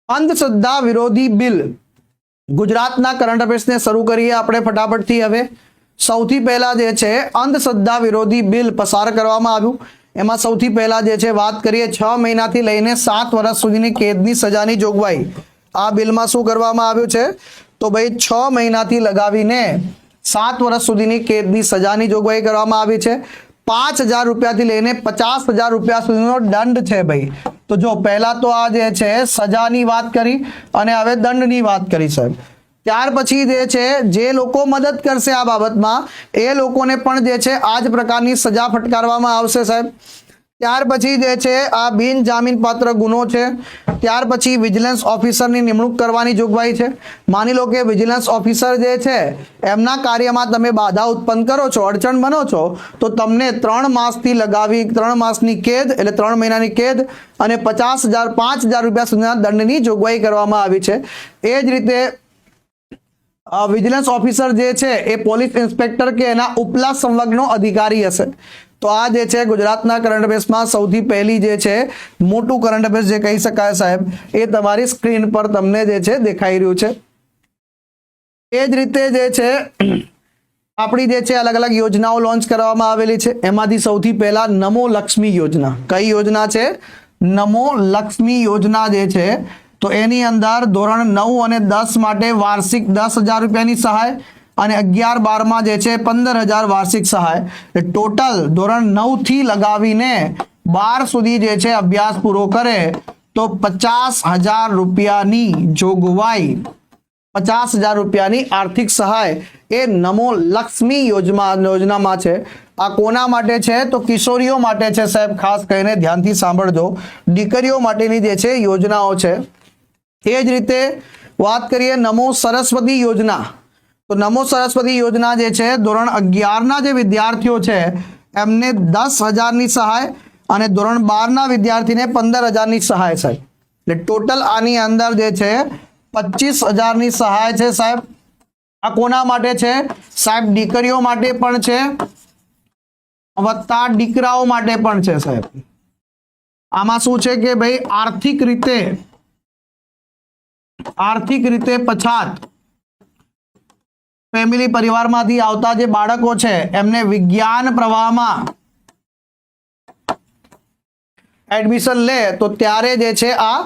અંધશ્રદ્ધા વિરોધી બિલ ગુજરાતના કરંટ અફેર્સને શરૂ કરીએ આપણે ફટાફટથી। હવે સૌથી પહેલા જે છે અંધશ્રદ્ધા વિરોધી બિલ પસાર કરવામાં આવ્યું। એમાં સૌથી પહેલા જે છે વાત કરીએ 6 મહિનાથી લઈને 7 વર્ષ સુધીની કેદની સજાની જોગવાઈ આ બિલમાં શું કરવામાં આવ્યું છે તો ભાઈ 6 મહિનાથી લગાવીને 7 વર્ષ સુધીની કેદની સજાની જોગવાઈ કરવામાં આવી છે। 5,000 રૂપિયાથી લઈને 50,000 રૂપિયા સુધીનો દંડ છે ભાઈ। તો જો પહેલા તો આ જે છે સજાની વાત કરી અને હવે દંડની વાત કરી સાહેબ। ત્યાર પછી જે છે જે લોકો મદદ કરશે આ બાબતમાં એ લોકોને પણ જે છે આ જ પ્રકારની સજા ફટકારવામાં આવશે સાહેબ। ત્યાર પછી જે છે આ બિન જામીનપાત્ર ગુનો છે। ત્યાર પછી વિજિલન્સ ઓફિસરની નિમણૂક કરવાની જોગવાઈ છે। માની લો કે વિજિલન્સ ઓફિસર જે છે એમના કાર્યમાં તમે બાધા ઉત્પન્ન કરો છો, અડચણ બનો છો, તો તમને 3 માસથી લગાવી 3 માસની કેદ એટલે 3 મહિનાની કેદ અને 50,000 5,000 રૂપિયા સુધીના દંડની જોગવાઈ કરવામાં આવી છે। એ જ રીતે વિજિલન્સ ઓફિસર જે છે એ પોલીસ ઇન્સ્પેક્ટર કે એના ઉપલા સંલગ્નો અધિકારી હશે। તો આ જે છે ગુજરાતના કરંટ અફેર્સમાં સૌથી પહેલી જે છે મોટું કરંટ અફેર્સ જે કહી શકાય સાહેબ એ તમારી સ્ક્રીન પર તમને જે છે દેખાઈ રહ્યું છે। એ જ રીતે જે છે આપણી જે છે અલગ અલગ યોજનાઓ લોન્ચ કરવામાં આવેલી છે। એમાંથી સૌથી પહેલા નમો લક્ષ્મી યોજના। કઈ યોજના છે? નમો લક્ષ્મી યોજના જે છે તો એની અંદર ધોરણ 9 અને 10 માટે વાર્ષિક 10,000 રૂપિયાની સહાય અને 11-12 જે છે 15,000 વાર્ષિક સહાય। ટોટલ ધોરણ 9 થી લગાવીને 12 સુધી જે છે અભ્યાસ પૂરો કરે તો 50,000 રૂપિયાની જોગવાઈ, 50,000 રૂપિયાની આર્થિક સહાય એ નમો લક્ષ્મી યોજનામાં છે। આ કોના માટે છે તો કિશોરીઓ માટે છે સાહેબ, ખાસ કરીને ધ્યાનથી સાંભળજો। દીકરીઓ માટેની જે છે યોજનાઓ છે। એ જ રીતે વાત કરીએ નમો સરસ્વતી યોજના। તો નમો સરસ્વતી યોજના જે છે ધોરણ 11ના જે વિદ્યાર્થીઓ છે એમને 10,000ની સહાય અને ધોરણ 12ના વિદ્યાર્થીને 15,000ની સહાય સાહેબ। એટલે ટોટલ આની અંદર જે છે 25,000ની સહાય છે સાહેબ। આ કોના માટે છે સાહેબ? દીકરીઓ માટે પણ છે વત્તા દીકરાઓ માટે પણ છે સાહેબ। આમાં શું છે કે ભાઈ આર્થિક રીતે પછાત ફેમિલી પરિવારમાંથી આવતા જે બાળકો છે એમને વિજ્ઞાન પ્રવાહમાં એડમિશન લે તો ત્યારે જે છે આ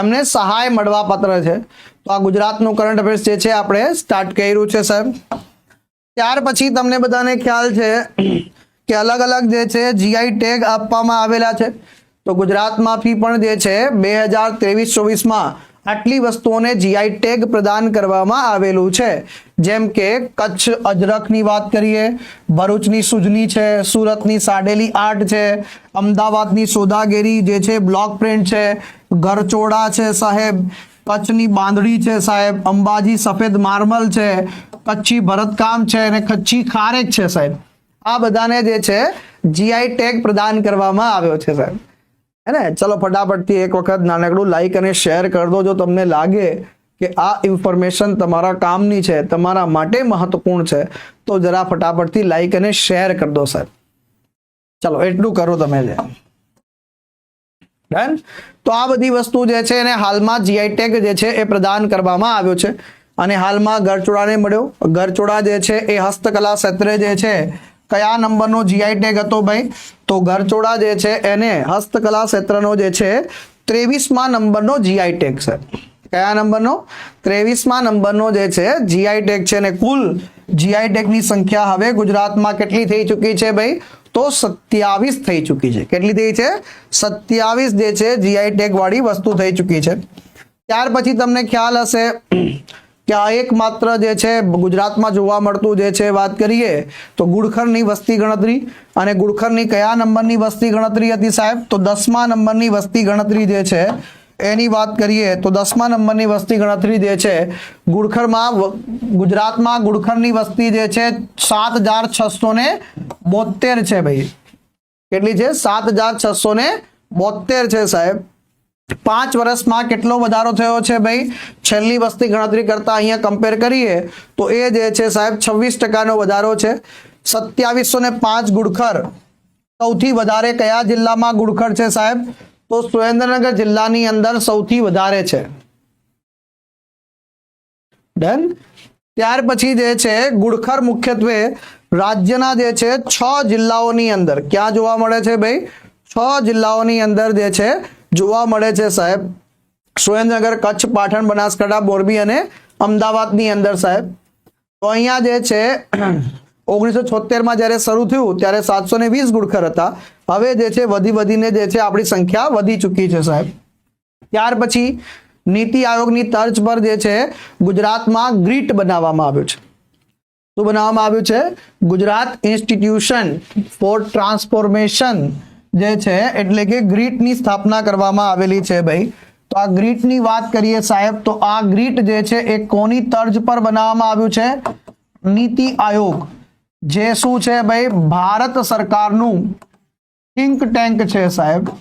એમને સહાય મળવા પાત્ર છે। તો આ ગુજરાતનું કરંટ અફેર્સ જે છે આપણે સ્ટાર્ટ કર્યું છે સાહેબ। ત્યાર પછી તમને બધાને ખ્યાલ છે કે અલગ અલગ જે છે જીઆઈ ટેગ આપવામાં આવેલા છે। તો ગુજરાતમાંથી પણ જે છે 2023-24માં આટલી વસ્તુઓને જીઆઈ ટેગ પ્રદાન કરવામાં આવેલું છે। જેમ કે કચ્છ અજરખની વાત કરીએ, ભરૂચની સુજની છે, સુરતની સાડેલી આર્ટ છે, અમદાવાદની સોદાગેરી જે છે બ્લોક પ્રિન્ટ છે, ગરચોડા છે સાહેબ, કચ્છની બાંધણી છે સાહેબ, અંબાજી સફેદ માર્બલ છે, કચ્છી ભરતકામ છે અને કચ્છી ખારેક છે સાહેબ। આ બધાને જે છે જીઆઈ ટેગ પ્રદાન કરવામાં આવ્યો છે સાહેબ, है ना। चलो फटाफटથી एक वक्त नानकड़ू लाइक અને શેર कर दो जो તમને લાગે કે આ ઇન્ફોર્મેશન તમારા કામની છે, તમારા માટે મહત્વપૂર્ણ છે તો જરા ફટાફટથી લાइक અને શેર कर दो સાહેબ। ચલો એટલું કરો તમે જે ડન। તો આ બધી વસ્તુ જે છે એને હાલમાં જીઆઈ ટેગ જે છે એ પ્રદાન કરવામાં આવ્યો છે અને હાલમાં ગરચોડાને મળ્યો। ગરચોડા જે છે એ હસ્તકલા ક્ષેત્રે જે છે કયા નંબરનો જીઆઈ ટેગ હતો ભાઈ તો ગરચોડા જે છે એને હસ્તકલા ક્ષેત્રનો જે છે 23મા નંબરનો જીઆઈ ટેગ છે। કયા નંબરનો? 23મા નંબરનો જે છે જીઆઈ ટેગ છે અને કુલ જીઆઈ ટેગની સંખ્યા હવે ગુજરાતમાં કેટલી થઈ ચૂકી છે ભાઈ તો 27 થઈ ચૂકી છે। કેટલી થઈ છે? 27 જે છે જીઆઈ ટેગ વાળી વસ્તુ થઈ ચૂકી છે। ત્યાર પછી તમને ખ્યાલ હશે કે આ એકમાત્ર જે છે ગુજરાતમાં જોવા મળતું જે છે વાત કરીએ તો ગુડખરની વસ્તી ગણતરી। અને ગુડખરની કયા નંબરની વસ્તી ગણતરી હતી સાહેબ તો 10મા નંબરની વસ્તી ગણતરી જે છે એની વાત કરીએ તો 10મા નંબરની વસ્તી ગણતરી જે છે ગુડખરમાં ગુજરાતમાં ગુડખરની વસ્તી જે છે 7,672 છે ભાઈ। કેટલી છે? 7,672 છે સાહેબ। 5 વર્ષમાં કેટલો વધારો થયો છે ભાઈ? છેલ્લી વસ્તી ગણતરી કરતા અહીંયા કમ્પેર કરીએ તો એ જે છે સાહેબ 26% વધારો છે। 2705 ગુડખર। સૌથી વધારે કયા જિલ્લામાં ગુડખર છે સાહેબ તો સુરેન્દ્રનગર જિલ્લાની અંદર સૌથી વધારે છે। ડન. ત્યાર પછી જે છે ગુડખર મુખ્યત્વે રાજ્યના જે છે 6 જિલ્લાઓની અંદર ક્યાં જોવા મળે છે ભાઈ? 6 જિલ્લાઓની અંદર જે છે જોવા મળે છે સાહેબ. સુરેન્દ્રનગર, કચ્છ, પાટણ, બનાસકાંઠા, મોરબી અને અમદાવાદની અંદર સાહેબ. તો અહીંયા જે છે 1976માં જ્યારે શરૂ થયું ત્યારે 720 ગુડખર હતા. હવે જે છે વધીને જે છે આપણી સંખ્યા વધી ચૂકી છે સાહેબ. ત્યાર પછી નીતિ આયોગની તર્જ પર જે છે ગુજરાતમાં ગ્રીટ બનાવવામાં આવ્યું છે. શું બનાવવામાં આવ્યું છે? ગુજરાત ઇન્સ્ટિટ્યુશન ફોર ટ્રાન્સફોર્મેશન જે છે એટલે કે ગ્રીટની સ્થાપના કરવામાં આવેલી છે ભાઈ. તો આ ગ્રીટની વાત કરીએ સાહેબ તો આ ગ્રીટ જે છે એ કોની તર્જ પર બનાવવામાં આવ્યું છે? નીતિ આયોગ, જે શું છે ભાઈ? ભારત સરકારનું થિંક ટેન્ક છે સાહેબ.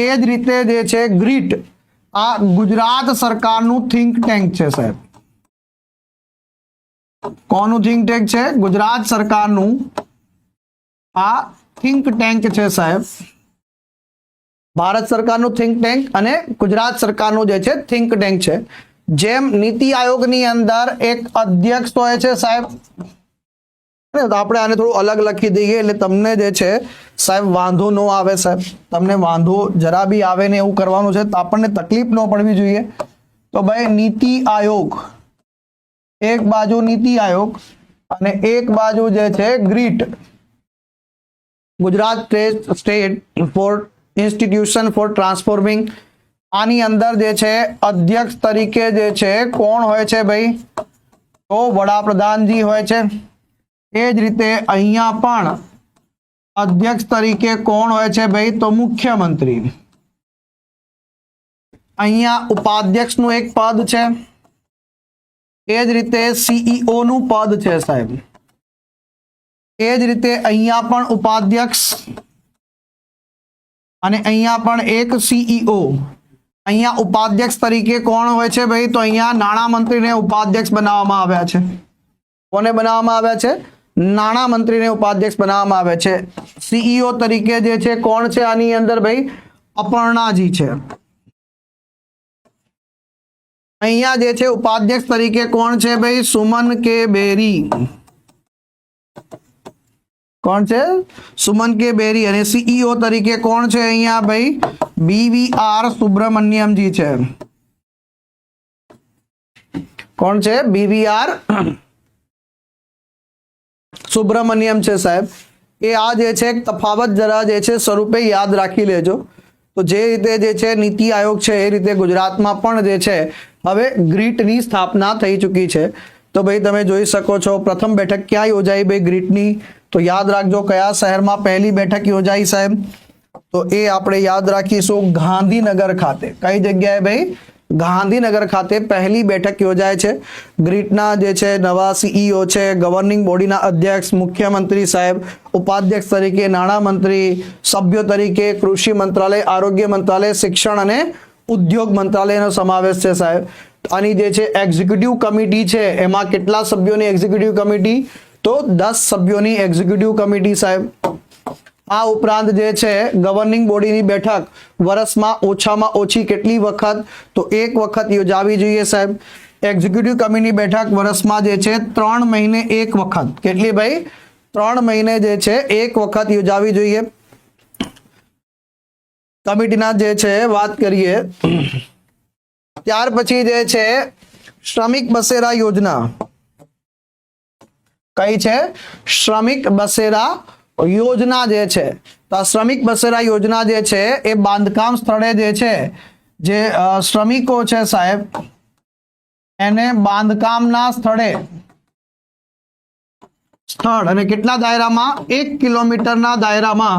એ જ રીતે જે છે ગ્રીટ આ ગુજરાત સરકારનું થિંક ટેન્ક છે સાહેબ. કોનું થિંક ટેન્ક છે? ગુજરાત સરકારનું આ થિંક ટેન્ક છે સાહેબ. ભારત સરકારનું થિંક ટેન્ક અને ગુજરાત સરકારનું જે છે થિંક ટેન્ક છે. જેમ નીતિ આયોગની અંદર એક અધ્યક્ષ હોય છે સાહેબ, તો આપણે આને થોડું અલગ લખી દઈએ એટલે તમને જે છે સાહેબ વાંધો ન આવે સાહેબ. તમને વાંધો જરા બી આવે ને એવું કરવાનું છે તો આપણને તકલીફ ન પડવી જોઈએ. તો ભાઈ નીતિ આયોગ, એક બાજુ નીતિ આયોગ અને એક બાજુ જે છે GRIT, Gujarat state for institution for transforming. આની અંદર જે છે અધ્યક્ષ તરીકે જે છે કોણ હોય છે ભાઈ? તો વડાપ્રધાનજી હોય છે. એ જ રીતે અહીંયા પણ અધ્યક્ષ તરીકે કોણ હોય છે ભાઈ? તો મુખ્યમંત્રી. અહીંયા ઉપાધ્યક્ષનું એક પદ છે. એ જ રીતે સીઈઓ નું પદ છે સાહેબ. એ જ રીતે અહીંયા પણ ઉપાધ્યક્ષ અને અહીંયા પણ એક સીઈઓ. અહીંયા ઉપાધ્યક્ષ તરીકે કોણ હોય છે ભાઈ? તો અહીંયા નાણામંત્રીને ઉપાધ્યક્ષ બનાવવામાં આવ્યા છે. કોને બનાવવામાં આવ્યા છે? નાણામંત્રીને ઉપાધ્યક્ષ બનાવવામાં આવે છે. સીઈઓ તરીકે જે છે કોણ છે આની અંદર ભાઈ? અપર્ણાજી છે. અહીંયા જે છે ઉપાધ્યક્ષ તરીકે કોણ છે ભાઈ? સુમન કે બેરી. કોણ છે? સુમન કે બેરી. અને સીઈઓ તરીકે કોણ છે અહીંયા ભાઈ? BVR સુબ્રમણ્યમજી છે. કોણ છે? BVR સુબ્રમણ્યમ છે સાહેબ. એ આ જે છે તફાવત જરા જે છે સ્વરૂપે યાદ રાખી લેજો. તો જે રીતે જે છે નીતિ આયોગ છે એ રીતે ગુજરાતમાં પણ જે છે હવે ગ્રીટની સ્થાપના થઈ ચૂકી છે. તો ભાઈ તમે જોઈ શકો છો પ્રથમ બેઠક ક્યાં યોજાઈ ભાઈ ગ્રીટની? તો યાદ રાખજો કયા શહેરમાં પહેલી બેઠક યોજાઈ સાહેબ? તો એ આપણે યાદ રાખીશું ગાંધીનગર ખાતે. કઈ જગ્યાએ ભાઈ? ગાંધીનગર ખાતે પહેલી બેઠક યોજાય છે. ગ્રીટના જે છે નવા સીઈઓ છે, ગવર્નિંગ બોડીના અધ્યક્ષ, મુખ્યમંત્રી સાહેબ, ઉપાધ્યક્ષ તરીકે નાણામંત્રી, સભ્યો તરીકે કૃષિ મંત્રાલય, આરોગ્ય મંત્રાલય, શિક્ષણ અને ઉદ્યોગ મંત્રાલયનો સમાવેશ છે સાહેબ. આની જે છે એક્ઝિક્યુટિવ કમિટી છે એમાં કેટલા સભ્યોની એક્ઝિક્યુટિવ કમિટી? તો 10 સભ્યોની એક્ઝિક્યુટિવ કમિટી સાહેબ. આ ઉપરાંત જે છે ગવર્નિંગ બોડીની બેઠક વર્ષમાં ઓછામાં ઓછી કેટલી વખત? તો એક વખત યોજાવી જોઈએ સાહેબ. એક્ઝિક્યુટિવ કમિટીની બેઠક વર્ષમાં જે છે 3 મહિને એક વખત. કેટલી ભાઈ? 3 મહિને જે છે એક વખત યોજાવી જોઈએ. કમિટીના જે છે વાત કરીએ ત્યાર પછી જે છે શ્રમિક બસેરા યોજના. કઈ છે? શ્રમિક બસેરા યોજના જે છે. તો આ શ્રમિક બસેરા યોજના જે છે એ બાંધકામ સ્થળે જે છે જે શ્રમિકો છે સાહેબ એને બાંધકામના સ્થળ અને કેટલા દાયરામાં? 1 કિલોમીટરના દાયરામાં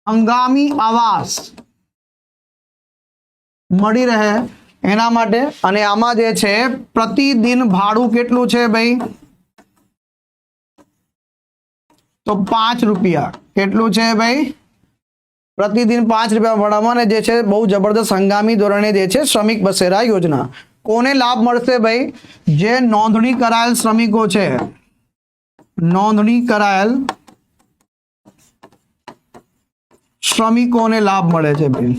હંગામી આવાસ મળી રહે એના માટે. અને આમાં જે છે પ્રતિદિન ભાડું કેટલું છે ભાઈ? તો 5 રૂપિયા. કેટલું છે ભાઈ? પ્રતિદિન 5 રૂપિયા ભાડામાં. અને જે છે બહુ જબરદસ્ત હંગામી ધોરણે જે છે શ્રમિક બસેરા યોજના. કોને લાભ મળશે ભાઈ? જે નોંધણી કરાયેલ શ્રમિકો છે. નોંધણી કરાયેલ શ્રમિકોને લાભ મળે છે ભાઈ.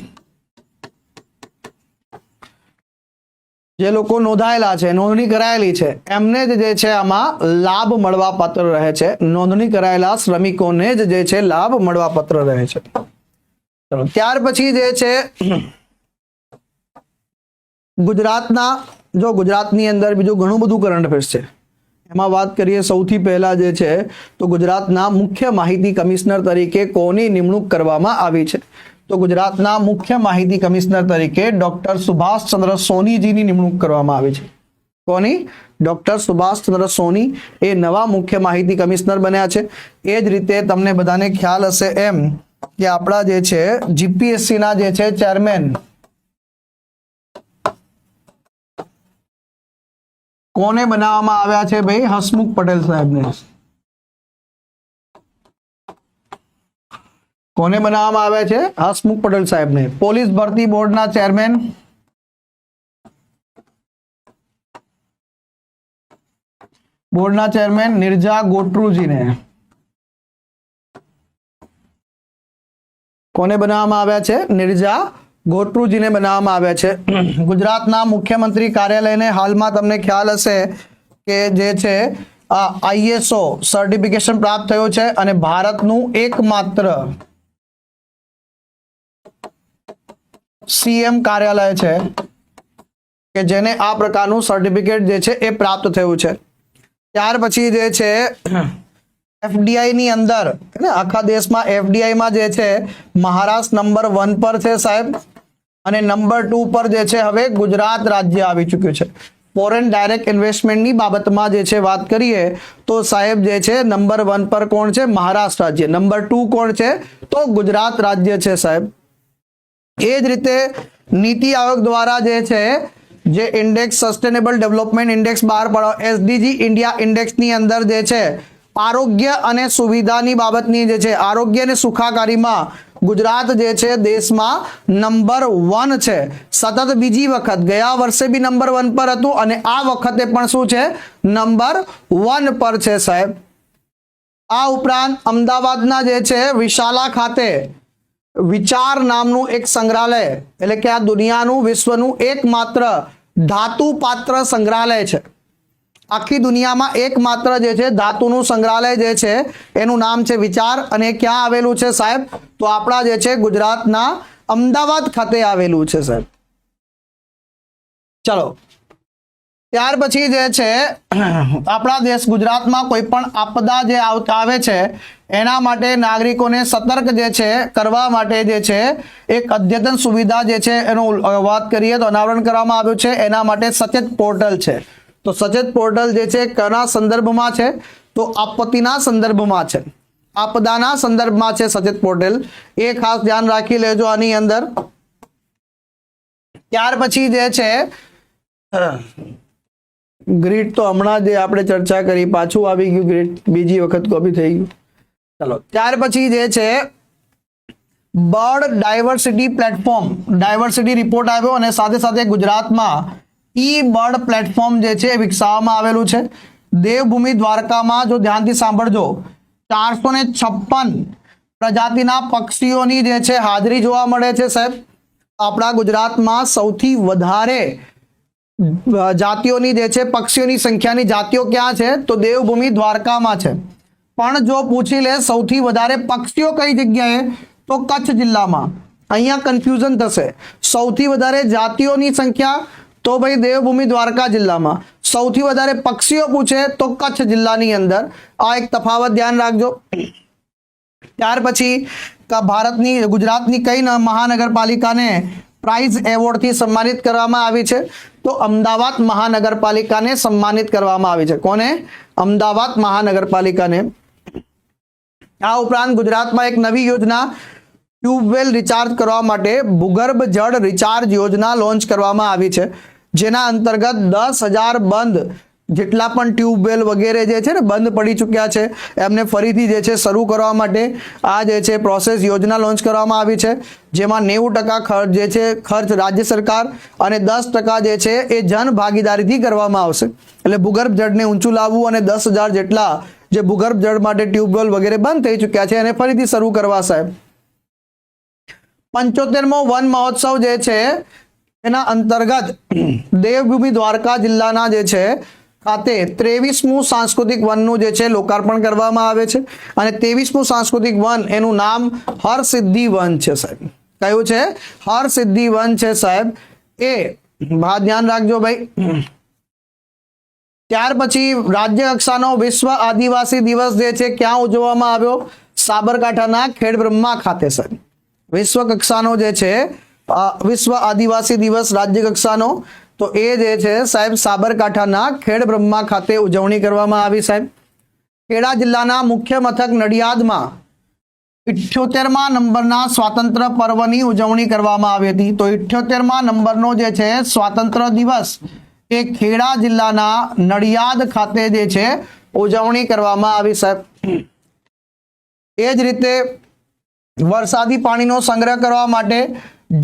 જે લોકો નોંધાયેલા છે, નોંધણી કરાયેલી છે, એમને જ જે છે આમાં લાભ મળવા પાત્ર રહે છે. નોંધણી કરાયેલા શ્રમિકોને જ જે છે લાભ મળવા પાત્ર રહે છે. ચલો ત્યાર પછી જે છે ગુજરાતની અંદર બીજું ઘણું બધું કરંટ અફેર્સ છે. એમાં વાત કરીએ સૌથી પહેલા જે છે તો ગુજરાતના મુખ્ય માહિતી કમિશનર તરીકે કોની નિમણૂક કરવામાં આવી છે? તો ગુજરાતના મુખ્ય માહિતી કમિશનર તરીકે ડોક્ટર સુભાષચંદ્ર સોનીજીની નિમણૂક કરવામાં આવી છે. કોની? ડોક્ટર સુભાષચંદ્ર સોની એ નવા મુખ્ય માહિતી કમિશનર બન્યા છે. એ જ રીતે તમને બધાને ખ્યાલ હશે એમ કે આપણા જે છે જીપીએસસી ના જે છે ચેરમેન કોને બનાવવામાં આવ્યા છે ભાઈ? હસમુખ પટેલ સાહેબને. કોને બનાવવામાં આવ્યા છે? હસમુખ પટેલ સાહેબને. પોલીસ ભરતી બોર્ડના ચેરમેન નિરજા ગોટરુજીને. કોને બનાવવામાં આવ્યા છે? નિરજા ગોટરુજીને બનાવવામાં આવ્યા છે. ગુજરાતના મુખ્યમંત્રી કાર્યાલયને હાલમાં તમને ખ્યાલ હશે કે જે છે આઈએસઓ સર્ટિફિકેશન પ્રાપ્ત થયો છે અને ભારતનું એકમાત્ર સીએમ કાર્યાલય છે કે જેને આ પ્રકારનું સર્ટિફિકેટ જે છે એ પ્રાપ્ત થયું છે. ત્યાર પછી જે છે એફડીઆઈ ની અંદર આખા દેશમાં એફડીઆઈ માં જે છે મહારાષ્ટ્ર નંબર 1 પર છે સાહેબ, અને નંબર 2 પર જે છે હવે ગુજરાત રાજ્ય આવી ચૂક્યું છે. ફોરેન ડાયરેક્ટ ઇન્વેસ્ટમેન્ટની બાબતમાં જે છે વાત કરીએ તો સાહેબ જે છે નંબર 1 પર કોણ છે? મહારાષ્ટ્ર રાજ્ય. નંબર 2 કોણ છે? તો ગુજરાત રાજ્ય છે સાહેબ. એ જ રીતે નીતિ આયોગ દ્વારા જે છે જે ઇન્ડેક્સ સસ્ટેનેબલ ડેવલપમેન્ટ ઇન્ડેક્સ બહાર પાડો, એસડીજી ઇન્ડિયા ઇન્ડેક્સની અંદર જે છે આરોગ્ય અને સુવિધાની બાબતની જે છે આરોગ્ય અને સુખાકારીમાં ગુજરાત જે છે દેશમાં નંબર 1 છે. સતત બીજી વખત, ગયા વર્ષે બી નંબર 1 પર હતું અને આ વખતે પણ શું છે? નંબર 1 પર છે સાહેબ. આ ઉપરાંત અમદાવાદના જે છે વિશાલા ખાતે વિચાર નામનું એક સંગ્રહાલય, એટલે કે આ દુનિયાનું વિશ્વનું એકમાત્ર ધાતુ પાત્ર સંગ્રહાલય છે. આખી દુનિયામાં એકમાત્ર જે છે ધાતુનું સંગ્રહાલય જે છે એનું નામ છે વિચાર, અને ક્યાં આવેલું છે સાહેબ? તો આપણા જે છે ગુજરાતના અમદાવાદ ખાતે આવેલું છે સાહેબ. ચલો ત્યાર પછી જે છે આપણા દેશ ગુજરાતમાં કોઈ પણ આપદા જે આવે છે એના માટે નાગરિકોને સતર્ક જે છે કરવા માટે જે છે એક અદ્યતન સુવિધા જે છે એનો વાત કરીએ તો અનાવરણ કરવામાં આવ્યું છે. એના માટે સચેત પોર્ટલ છે. તો સચેત પોર્ટલ જે છે કના સંદર્ભમાં છે? તો આપત્તિના સંદર્ભમાં છે, આપદાના સંદર્ભમાં છે સચેત પોર્ટલ. એ ખાસ ધ્યાન રાખી લેજો આની અંદર. ત્યાર પછી જે છે ગ્રીડ તો હમણાં જે આપણે ચર્ચા કરી, પાછું આવી ગયું ગ્રીડ, બીજી વખત કોપી થઈ ગયું. ચલો ત્યાર પછી જે છે bird diversity platform, diversity report આવ્યો અને સાથે સાથે ગુજરાતમાં ઈ બર્ડ પ્લેટફોર્મ જે છે વિકસાવવામાં આવેલું છે. દેવભૂમિ દ્વારકામાં જો ધ્યાનથી સાંભળજો 456 પ્રજાતિના પક્ષીઓની જે છે હાજરી જોવા મળે છે સાહેબ. આપણા ગુજરાતમાં સૌથી વધારે જાતિઓની જે છે પક્ષીઓની સંખ્યાની જાતિઓ ક્યાં છે? તો દેવભૂમિ દ્વારકામાં છે. પણ જો પૂછી લે સૌથી વધારે પક્ષીઓ કઈ જગ્યાએ? તો કચ્છ જિલ્લામાં. અહીંયા કન્ફ્યુઝન થશે. સૌથી વધારે જાતિઓની સંખ્યા તો ભાઈ દેવભૂમિ દ્વારકા જિલ્લામાં, સૌથી વધારે પક્ષીઓ પૂછે તો કચ્છ જિલ્લાની અંદર. આ એક તફાવત ધ્યાન રાખજો. ત્યાર પછી ભારતની ગુજરાતની કઈ મહાનગરપાલિકાને પ્રાઇઝ એવોર્ડથી સન્માનિત કરવામાં આવી છે? તો અમદાવાદ મહાનગરપાલિકાને સન્માનિત કરવામાં આવી છે. કોને? અમદાવાદ મહાનગરપાલિકાને. આ ઉપરાંત ગુજરાતમાં એક નવી યોજના ટ્યુબવેલ રિચાર્જ કરવા માટે ભૂગર્ભ જળ રિચાર્જ યોજના લોન્ચ કરવામાં આવી છે, જેના અંતર્ગત 10,000 બંધ જેટલા પણ ટ્યુબવેલ વગેરે જે છે ને બંધ પડી ચૂક્યા છે એમને ફરીથી જે છે શરૂ કરવા માટે આ જે છે પ્રોસેસ યોજના લોન્ચ કરવામાં આવી છે, જેમાં 90% ખર્ચ જે છે ખર્ચ રાજ્ય સરકાર અને 10% જે છે એ જન ભાગીદારીથી કરવામાં આવશે. એટલે ભૂગર્ભ જળને ઊંચું લાવવું અને 10,000 જેટલા જે ભૂગર્ભ જળ માટે ટ્યુબવેલ વગેરે બંધ થઈ ચૂક્યા છે એને ફરીથી શરૂ કરવા સાહેબ. 75મો વન મહોત્સવ જે છે એના અંતર્ગત દેવભૂમિ દ્વારકા જિલ્લાના જે છે ખાતે 23મું સાંસ્કૃતિક વનનું જે છે લોકાર્પણ કરવામાં આવે છે અને 23મું સાંસ્કૃતિક વન એનું નામ હરસિદ્ધિ વન છે સાહેબ. કયું છે? હરસિદ્ધિ વન છે સાહેબ. એ ધ્યાન રાખજો ભાઈ. ત્યાર પછી રાજ્ય કક્ષાનો વિશ્વ આદિવાસી દિવસ જે છે ક્યાં ઉજવવામાં આવ્યો? સાબરકાંઠાના ખેડબ્રહ્મા ખાતે સાહેબ. વિશ્વ કક્ષાનો જે છે વિશ્વ આદિવાસી દિવસ રાજ્ય કક્ષાનો, તો એ જે છે સાહેબ સાબરકાંઠાના ખેડબ્રહ્મા ખાતે ઉજવણી કરવામાં આવી સાહેબ. ખેડા જિલ્લાના મુખ્ય મથક નડિયાદમાં 78મા નંબરના સ્વાતંત્ર્ય પર્વની ઉજવણી કરવામાં આવી હતી. તો 78મા નંબરનો જે છે સ્વાતંત્ર્ય દિવસ એ ખેડા જિલ્લાના નડિયાદ ખાતે જે છે ઉજવણી કરવામાં આવી સાહેબ. એ જ રીતે વરસાદી પાણીનો સંગ્રહ કરવા માટે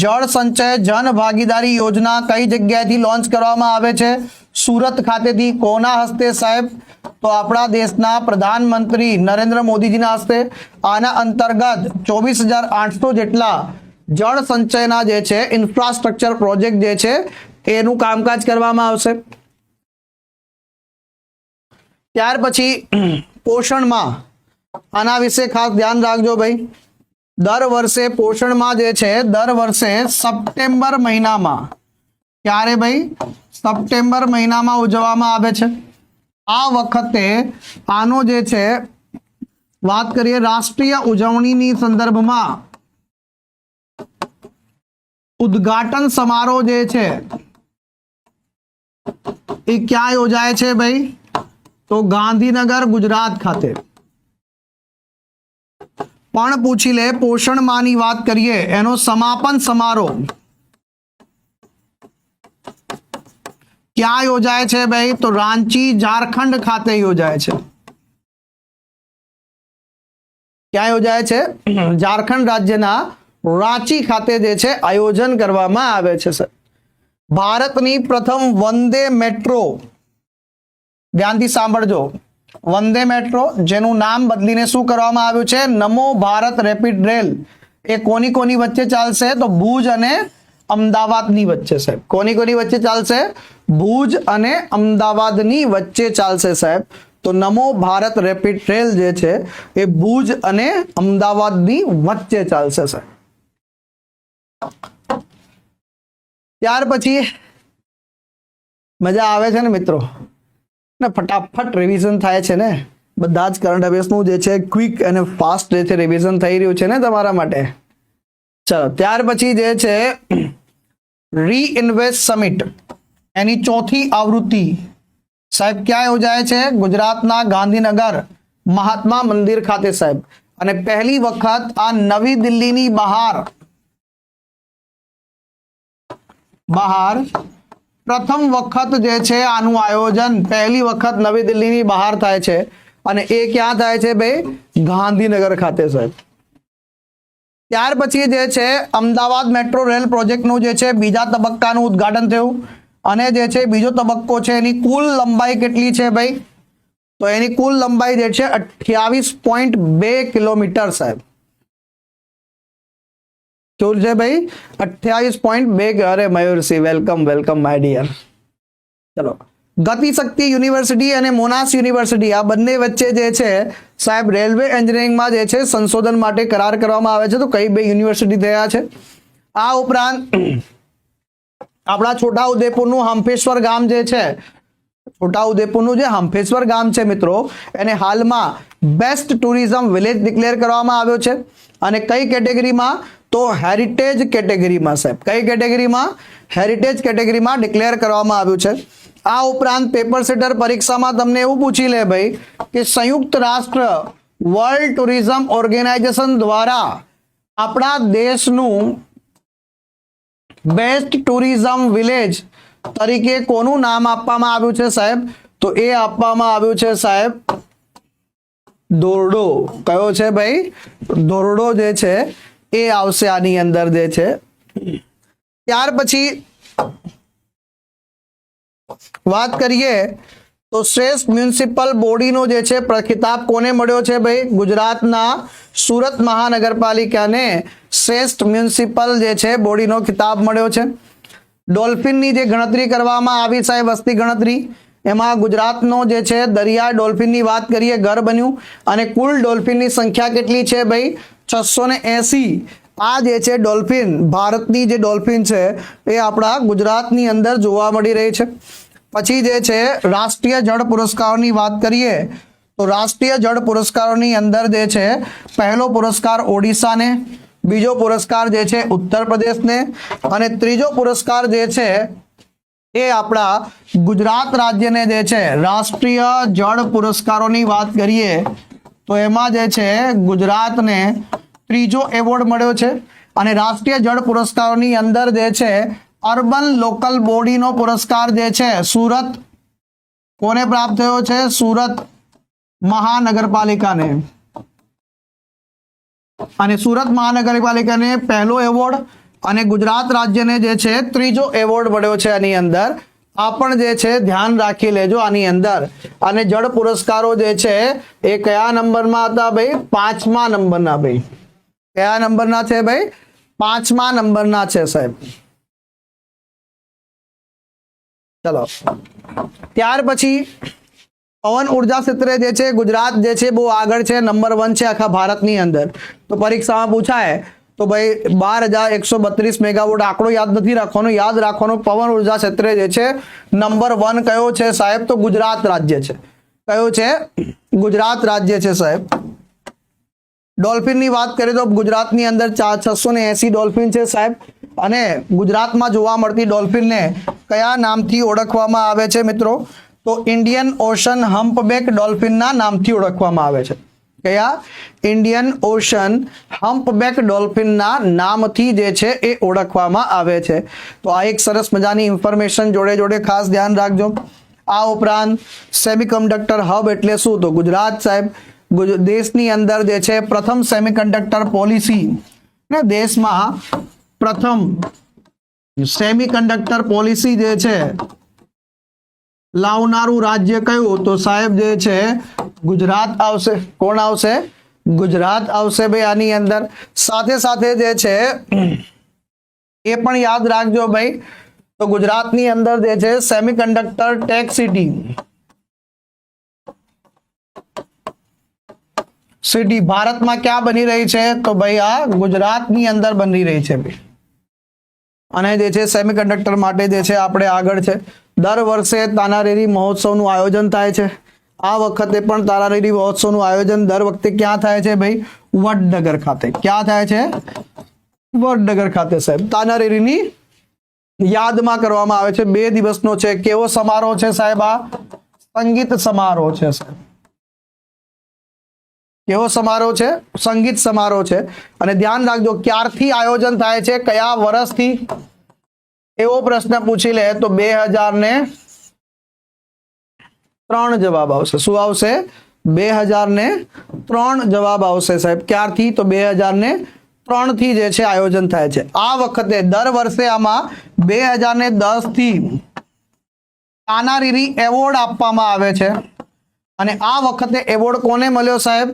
જળ સંચય જન ભાગીદારી યોજના કઈ જગ્યાએથી લોન્ચ કરવામાં આવે છે? સુરત ખાતેથી. કોના હસ્તે સાહેબ? તો આપણા દેશના પ્રધાનમંત્રી નરેન્દ્ર મોદીજીના હસ્તે. આના અંતર્ગત 24,800 જેટલા જળ સંચયના જે છે ઇન્ફ્રાસ્ટ્રક્ચર પ્રોજેક્ટ જે છે એનું કામકાજ કરવામાં આવશે. ત્યાર પછી પોષણમાં, આના વિશે ખાસ ધ્યાન રાખજો ભાઈ. દર વર્ષે પોષણમાં જે છે દર વર્ષે સપ્ટેમ્બર મહિનામાં, ક્યારે ભાઈ? સપ્ટેમ્બર મહિનામાં ઉજવવામાં આવે છે. આ વખતે આનો જે છે વાત કરીએ રાષ્ટ્રીય ઉજવણીની સંદર્ભમાં ઉદ્ઘાટન સમારોહ જે છે એ ક્યાં યોજાય છે ભાઈ? તો ગાંધીનગર ગુજરાત ખાતે. પણ પૂછી લે પોષણ માની વાત કરીએ એનો સમાપન સમારોહ ક્યાં યોજાય છે ભાઈ? તો રાંચી ઝારખંડ ખાતે યોજાય છે. ક્યાં યોજાય છે? ઝારખંડ રાજ્યના રાંચી ખાતે જે છે આયોજન કરવામાં આવે છે સર. ભારતની પ્રથમ વંદે મેટ્રો, ધ્યાનથી સાંભળજો, વંદે મેટ્રો જેનું નામ બદલીને શું કરવામાં આવ્યું છે? નમો ભારત રેપિડ રેલ. એ કોની કોની વચ્ચે ચાલશે? તો ભુજ અને અમદાવાદની વચ્ચે સાહેબ. કોની કોની વચ્ચે ચાલશે? ભુજ અને અમદાવાદની વચ્ચે ચાલશે સાહેબ. તો નમો ભારત રેપિડ રેલ જે છે એ ભુજ અને અમદાવાદની વચ્ચે ચાલશે સાહેબ. ત્યાર પછી મજા આવે છે ને મિત્રો, ને ફટાફટ રિવિઝન થાય છે ને બધા જ કરંટ અફેર્સનું જે છે ક્વિક અને ફાસ્ટ જે છે રિવિઝન થઈ રહ્યું છે ને તમારા માટે. ચલો ત્યાર પછી જે છે રીઇન્વેસ્ટ સમિટ એની 4થી આવૃત્તિ સાહેબ ક્યાં યોજાય છે? ગુજરાતના ગાંધીનગર મહાત્મા મંદિર ખાતે સાહેબ. અને પહેલી વખત આ નવી દિલ્હીની બહાર પ્રથમ વખત જે છે આનું આયોજન પહેલી વખત નવી દિલ્હીની બહાર થાય છે અને એ ક્યાં થાય છે ભાઈ? ગાંધીનગર ખાતે સાહેબ. ત્યાર પછી જે છે અમદાવાદ મેટ્રો રેલ પ્રોજેક્ટનું જે છે બીજા તબક્કાનું ઉદ્ઘાટન થયું અને જે છે બીજો તબક્કો છે એની કુલ લંબાઈ કેટલી છે ભાઈ? તો એની કુલ લંબાઈ જે છે 28.2 કિલોમીટર સાહેબ. શું છે ભાઈ? 28.2. અરે Mayursinh, welcome welcome my dear. ચલો ગતિશક્તિ યુનિવર્સિટી અને મોનાશ યુનિવર્સિટી આ બંને વચ્ચે જે છે સાહેબ રેલવે એન્જિનિયરિંગમાં જે છે સંશોધન માટે કરાર કરવામાં આવે છે. તો કઈ બે યુનિવર્સિટી થયા છે? આ ઉપરાંત આપણા છોટાઉદેપુરનું હંફેશ્વર ગામ જે છે, છોટાઉદેપુરનું જે હંફેશ્વર ગામ છે મિત્રો, એને હાલમાં બેસ્ટ ટુરિઝમ વિલેજ ડિક્લેર કરવામાં આવ્યો છે. અને કઈ કેટેગરીમાં? તો હેરિટેજ કેટેગરીમાં સાહેબ. કઈ કેટેગરીમાં? હેરિટેજ કેટેગરીમાં ડિક્લેર કરવામાં આવ્યું છે. આ ઉપરાંત પેપર સેટર પરીક્ષામાં તમને એવું પૂછી લે ભાઈ કે સંયુક્ત રાષ્ટ્ર વર્લ્ડ ટુરિઝમ ઓર્ગેનાઇઝેશન દ્વારા આપણા દેશનું બેસ્ટ ટુરિઝમ વિલેજ તરીકે કોનું નામ આપવામાં આવ્યું છે સાહેબ? તો એ આપવામાં આવ્યું છે સાહેબ ધોરડો. કયો છે ભાઈ? ધોરડો જે છે એ આવશે આની અંદર જે છે. ત્યાર પછી વાત કરીએ તો શ્રેષ્ઠ મ્યુનિસિપલ બોડીનો જે છે ખિતાબ કોને મળ્યો છે ભાઈ? ગુજરાતના સુરત મહાનગરપાલિકાને શ્રેષ્ઠ મ્યુનિસિપલ જે છે બોડીનો ખિતાબ મળ્યો છે. ડોલ્ફિનની જે ગણતરી કરવામાં આવી સાહેબ, વસ્તી ગણતરી, એમાં ગુજરાતનો જે છે દરિયા ડોલ્ફિનની વાત કરીએ ઘર બન્યું, અને કુલ ડોલ્ફિનની સંખ્યા કેટલી છે ભાઈ? 680. આ જે છે ડોલ્ફિન, ભારતની જે ડોલ્ફિન છે એ આપણા ગુજરાતની અંદર જોવા મળી રહી છે. પછી જે છે રાષ્ટ્રીય જળ પુરસ્કારોની વાત કરીએ તો રાષ્ટ્રીય જળ પુરસ્કારોની અંદર જે છે પહેલો પુરસ્કાર ઓડિશાને, બીજો પુરસ્કાર જે છે ઉત્તર પ્રદેશને, અને ત્રીજો પુરસ્કાર જે છે એ આપણા ગુજરાત રાજ્યને જે છે રાષ્ટ્રીય જળ પુરસ્કારોની વાત કરીએ તો એમાં જે છે ગુજરાતને ત્રીજો એવોર્ડ મળ્યો છે. અને રાષ્ટ્રીય જળ પુરસ્કારોની અંદર જે છે અર્બન લોકલ બોડીનો પુરસ્કાર જે છે સુરત કોને પ્રાપ્ત થયો છે? સુરત મહાનગરપાલિકાને. અને સુરત મહાનગરપાલિકાને પહેલો એવોર્ડ અને ગુજરાત રાજ્યને જે છે ત્રીજો એવોર્ડ મળ્યો છે આની અંદર. આ પણ જે છે ધ્યાન રાખી લેજો આની અંદર. અને જળ પુરસ્કારો જે છે એ કયા નંબરમાં હતા ભાઈ? 5મા નંબરના. ભાઈ કયા નંબરના છે ભાઈ? 5મા નંબરના છે સાહેબ. ચલો, ત્યાર પછી પવન ઉર્જા ક્ષેત્રે જે છે ગુજરાત જે છે બહુ આગળ છે, નંબર 1 છે આખા ભારતની અંદર. તો પરીક્ષામાં પૂછાય તો ભાઈ 12,132 મેગાવોટ આંકડો યાદ નથી રાખવાનો, યાદ રાખવાનો પવન ઉર્જા ક્ષેત્રે જે છે નંબર 1 કયો છે સાહેબ? તો ગુજરાત રાજ્ય છે. કયો છે? ગુજરાત રાજ્ય છે સાહેબ. ડોલ્ફિનની વાત કરીએ તો ગુજરાતની અંદર 680 ડોલ્ફિન છે સાહેબ. અને ગુજરાતમાં જોવા મળતી ડોલ્ફિનને કયા નામથી ઓળખવામાં આવે છે મિત્રો? તો ઇન્ડિયન ઓશન હમ્પબેક ડોલ્ફિનના નામથી ઓળખવામાં આવે છે. કયા? ઇન્ડિયન ઓશન હમ્પબેક ડોલ્ફિનના નામથી જે છે એ ઓળખવામાં આવે છે. તો આ એક સરસ મજાની ઇન્ફોર્મેશન જોડે જોડે ખાસ ધ્યાન રાખજો. આ ઉપરાંત સેમિકન્ડક્ટર હબ એટલે શું? તો ગુજરાત સાહેબ દેશની અંદર જે છે પ્રથમ સેમિકન્ડક્ટર પોલિસી, ને દેશમાં પ્રથમ સેમિકન્ડક્ટર પોલિસી જે છે લાવનારું રાજ્ય કયું? તો સાહેબ જે છે ગુજરાત આવશે. કોણ આવશે? ગુજરાત આવશે ભાઈ આની અંદર. સાથે સાથે જે છે એ પણ યાદ રાખજો ભાઈ, તો ગુજરાતની અંદર જે છે સેમિકન્ડક્ટર ટેક સિટી ભારતમાં ક્યાં બની રહી છે? તો ભાઈ આ ગુજરાતની અંદર બની રહી છે ભાઈ. અને જે છે સેમિકન્ડક્ટર માટે જે છે આપણે આગળ છે. દર વર્ષે તાનારીરી મહોત્સવનું આયોજન થાય છે. આ વખતે પણ તાનારીરી મહોત્સવનું આયોજન દર વખતે ક્યાં થાય છે ભાઈ? વડનગર ખાતે. ક્યાં થાય છે? વડનગર ખાતે સાહેબ. તાનારીરીની યાદમાં કરવામાં આવે છે. 2 દિવસનો છે. કેવો સમારોહ છે સાહેબ? આ સંગીત સમારોહ છે સાહેબ. કેવો સમારોહ છે? સંગીત સમારોહ છે. અને ધ્યાન રાખજો ક્યારથી આયોજન થાય છે, કયા વર્ષથી, એવો પ્રશ્ન પૂછી લે તો 2003 જવાબ આવશે. શું આવશે? 2003 જવાબ આવશે સાહેબ. ક્યારથી? તો 2003 થી જે છે આયોજન થાય છે. આ વખતે દર વર્ષે આમાં 2010 થી તાનારીરી એવોર્ડ આપવામાં આવે છે. અને આ વખતે એવોર્ડ કોને મળ્યો સાહેબ?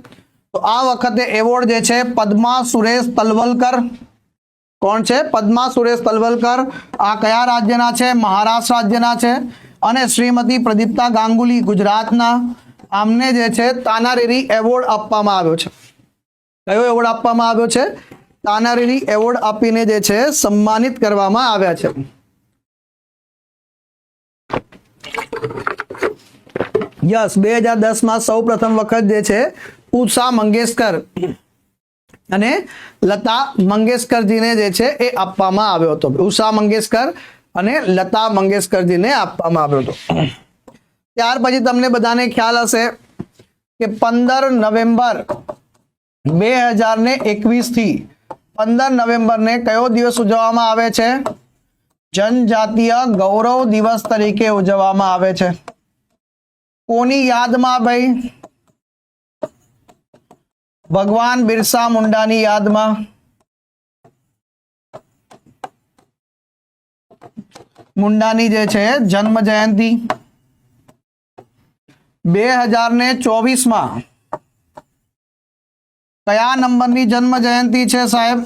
તો આ વખતે એવોર્ડ જે છે પદ્મા સુરેશ તલવલકર. કોણ છે? પદ્મા સુરેશ તલવલકર. આ કયા રાજ્યના છે? મહારાષ્ટ્ર રાજ્યના છે. અને શ્રીમતી પ્રદીપ્તા ગાંગુલી ગુજરાતના. આમને જે છે તાનારીરી એવોર્ડ આપવામાં આવ્યો છે. કયો એવોર્ડ આપવામાં આવ્યો છે? તાનારીરી એવોર્ડ આપીને જે છે સન્માનિત કરવામાં આવ્યા છે. યસ, 2010 સૌ પ્રથમ વખત જે છે ઉષા મંગેશકર અને લતા મંગેશકરજીને જે છે એ આપવામાં આવ્યો હતો. ઉષા મંગેશકર અને લતા મંગેશકરજીને આપવામાં આવ્યો હતો. ત્યાર પછી તમને બધાને ખ્યાલ હશે કે 15 નવેમ્બર 2021 થી 15 નવેમ્બરને કયો દિવસ ઉજવવામાં આવે છે? જનજાતીય ગૌરવ દિવસ તરીકે ઉજવવામાં આવે છે. કોની યાદમાં ભાઈ? ભગવાન બિરસા મુંડાની યાદમાં. મુંડાની જે છે જન્મ જયંતિ 2024 કયા નંબરની જન્મ જયંતિ છે સાહેબ?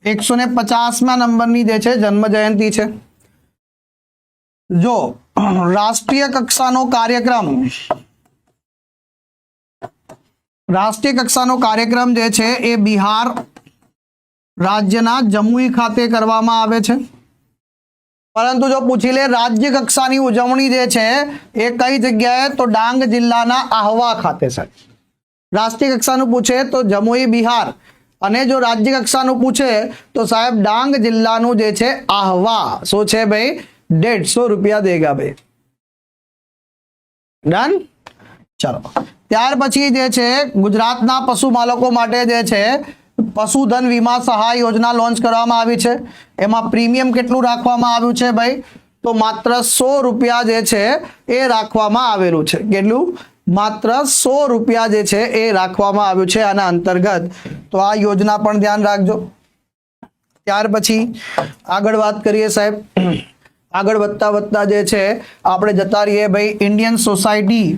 150માં નંબરની જે છે જન્મ જયંતિ છે. જો રાષ્ટ્રીય કક્ષાનો કાર્યક્રમ જે છે એ બિહાર રાજ્યના જમુઈ ખાતે કરવામાં આવે છે. પરંતુ જો પૂછી લે રાજ્ય કક્ષાની ઉજવણી જે છે એ કઈ જગ્યાએ, તો ડાંગ જિલ્લાના આહવા ખાતે છે. રાષ્ટ્રીય કક્ષાનું પૂછે તો જમુઈ બિહાર, અને જો રાજ્ય કક્ષાનું પૂછે તો સાહેબ ડાંગ જિલ્લાનું જે છે આહવા. શું છે ભાઈ? 150 રૂપિયા દેગા ભાઈ. ડન. ચલો, ત્યાર પછી જે છે ગુજરાતના પશુ માલકો માટે જે છે પશુધન વીમા સહાય યોજના લોન્ચ કરવામાં આવી છે. એમાં પ્રીમિયમ કેટલું રાખવામાં આવ્યું છે ભાઈ? તો માત્ર 100 રૂપિયા જે છે એ રાખવામાં આવેલું છે. કેટલું? માત્ર 100 રૂપિયા જે છે એ રાખવામાં આવ્યું છે આના અંતર્ગત. તો આ યોજના પણ ધ્યાન રાખજો. ત્યાર પછી આગળ વાત કરીએ સાહેબ. આગળ વધતા જે છે આપણે જતા રહીએ ભાઈ. ઇન્ડિયન સોસાયટી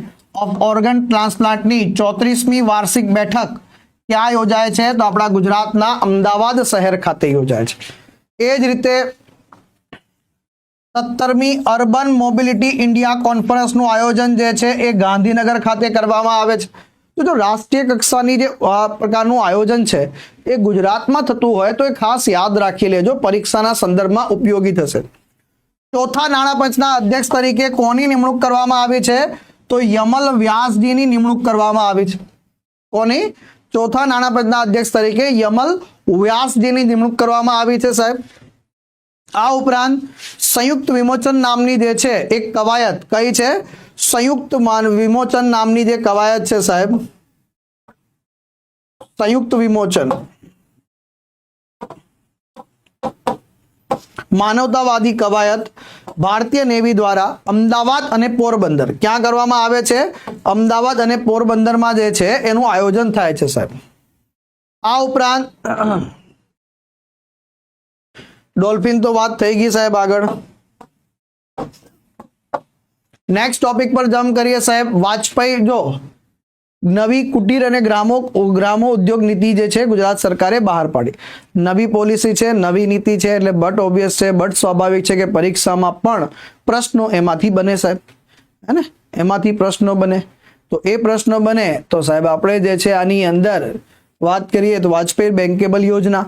ઓફ ઓર્ગન ટ્રાન્સપ્લાન્ટની 34મી વાર્ષિક બેઠક ક્યાં યોજાય છે? તો આપણા ગુજરાતના અમદાવાદ શહેર ખાતે યોજાય છે. એ જ રીતે 17મી અર્બન મોબિલિટી ઇન્ડિયા કોન્ફરન્સનું આયોજન જે છે એ ગાંધીનગર ખાતે કરવામાં આવે છે. તો જો રાષ્ટ્રીય કક્ષાની જે પ્રકારનું આયોજન છે એ ગુજરાતમાં થતું હોય તો એ ખાસ યાદ રાખી લેજો, પરીક્ષાના સંદર્ભમાં ઉપયોગી થશે. ચોથા નાણાં પંચના અધ્યક્ષ તરીકે કોની નિમણૂક કરવામાં આવી છે? તો યમલ વ્યાસજીની નિમણૂક કરવામાં આવી છે. કોની? ચોથા નાણાં પંચના અધ્યક્ષ તરીકે યમલ વ્યાસજીની નિમણૂક કરવામાં આવી છે સાહેબ. આ ઉપરાંત સંયુક્ત વિમોચન નામની જે છે એક કવાયત, કઈ છે? સંયુક્ત વિમોચન નામની જે કવાયત છે સાહેબ, સંયુક્ત વિમોચન માનવતાવાદી કવાયત ભારતીય નેવી દ્વારા અમદાવાદ અને પોરબંદર, ક્યાં કરવામાં આવે છે? અમદાવાદ અને પોરબંદરમાં જે છે એનું આયોજન થાય છે સાહેબ. આ ઉપરાંત ડોલ્ફિન તો વાત થઈ ગઈ સાહેબ. આગળ નેક્સ્ટ ટોપિક પર જમ્પ કરીએ સાહેબ. વાજપેયી જો નવી કુટીર અને ગ્રામો ઉદ્યોગ નીતિ જે છે ગુજરાત સરકારે બહાર પાડી. નવી પોલિસી છે, નવી નીતિ છે, એટલે બટ ઓબ્વિયસ છે, બટ સ્વાભાવિક છે કે પરીક્ષામાં પણ પ્રશ્નો એમાંથી બને સાહેબ. હે ને? એમાંથી પ્રશ્નો બને. તો એ પ્રશ્નો બને તો સાહેબ આપણે જે છે આની અંદર વાત કરીએ તો વાજપેયી બેન્કેબલ યોજના,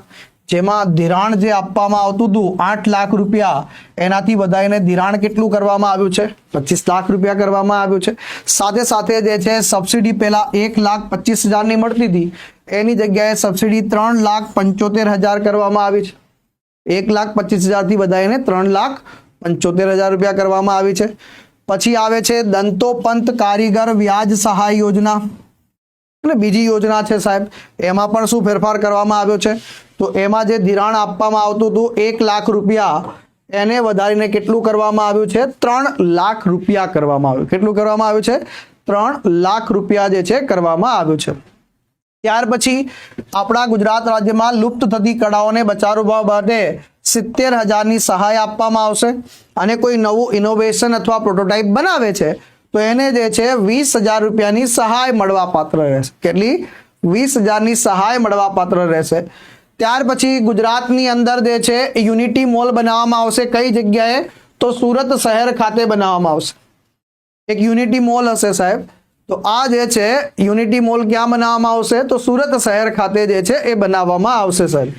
જેમાં ધિરાણ જે આપવામાં આવતું હતું 8 લાખ રૂપિયા, એનાથી વધારીને ધિરાણ કેટલું કરવામાં આવ્યું છે? 25 લાખ રૂપિયા કરવામાં આવ્યું છે. સાથે સાથે જે છે સબસિડી પહેલા 1,25,000ની મળતી હતી, એની જગ્યાએ સબસિડી 3,75,000 કરવામાં આવી છે. 1,25,000થી વધારીને 3,75,000 રૂપિયા કરવામાં આવી છે. પછી આવે છે દંતોપંત કારીગર વ્યાજ સહાય યોજના, અને બીજી યોજના છે સાહેબ. એમાં પણ શું ફેરફાર કરવામાં આવ્યો છે? તો એમાં જે ધિરાણ આપવામાં આવતું હતું 1 લાખ રૂપિયા, એને વધારીને કેટલું કરવામાં આવ્યું છે? 3 લાખ રૂપિયા કરવામાં આવ્યું. કેટલું કરવામાં આવ્યું છે? 3 લાખ રૂપિયા જે છે કરવામાં આવ્યું છે. ત્યાર પછી આપણા ગુજરાત રાજ્યમાં લુપ્ત થતી કળાઓને બચાવવા માટે 70,000ની સહાય આપવામાં આવશે. અને કોઈ નવું ઇનોવેશન અથવા પ્રોટોટાઇપ બનાવે છે તો એને જે છે 20,000 રૂપિયાની સહાય મળવા પાત્ર રહેશે. કેટલી? 20,000ની સહાય મળવા પાત્ર રહેશે. ત્યાર પછી ગુજરાતની અંદર જે છે યુનિટી મોલ બનાવવામાં આવશે. કઈ જગ્યાએ? તો સુરત શહેર ખાતે બનાવવામાં આવશે. એક યુનિટી મોલ હશે સાહેબ. તો આ જે છે યુનિટી મોલ ક્યાં બનાવવામાં આવશે? તો સુરત શહેર ખાતે જે છે એ બનાવવામાં આવશે સાહેબ.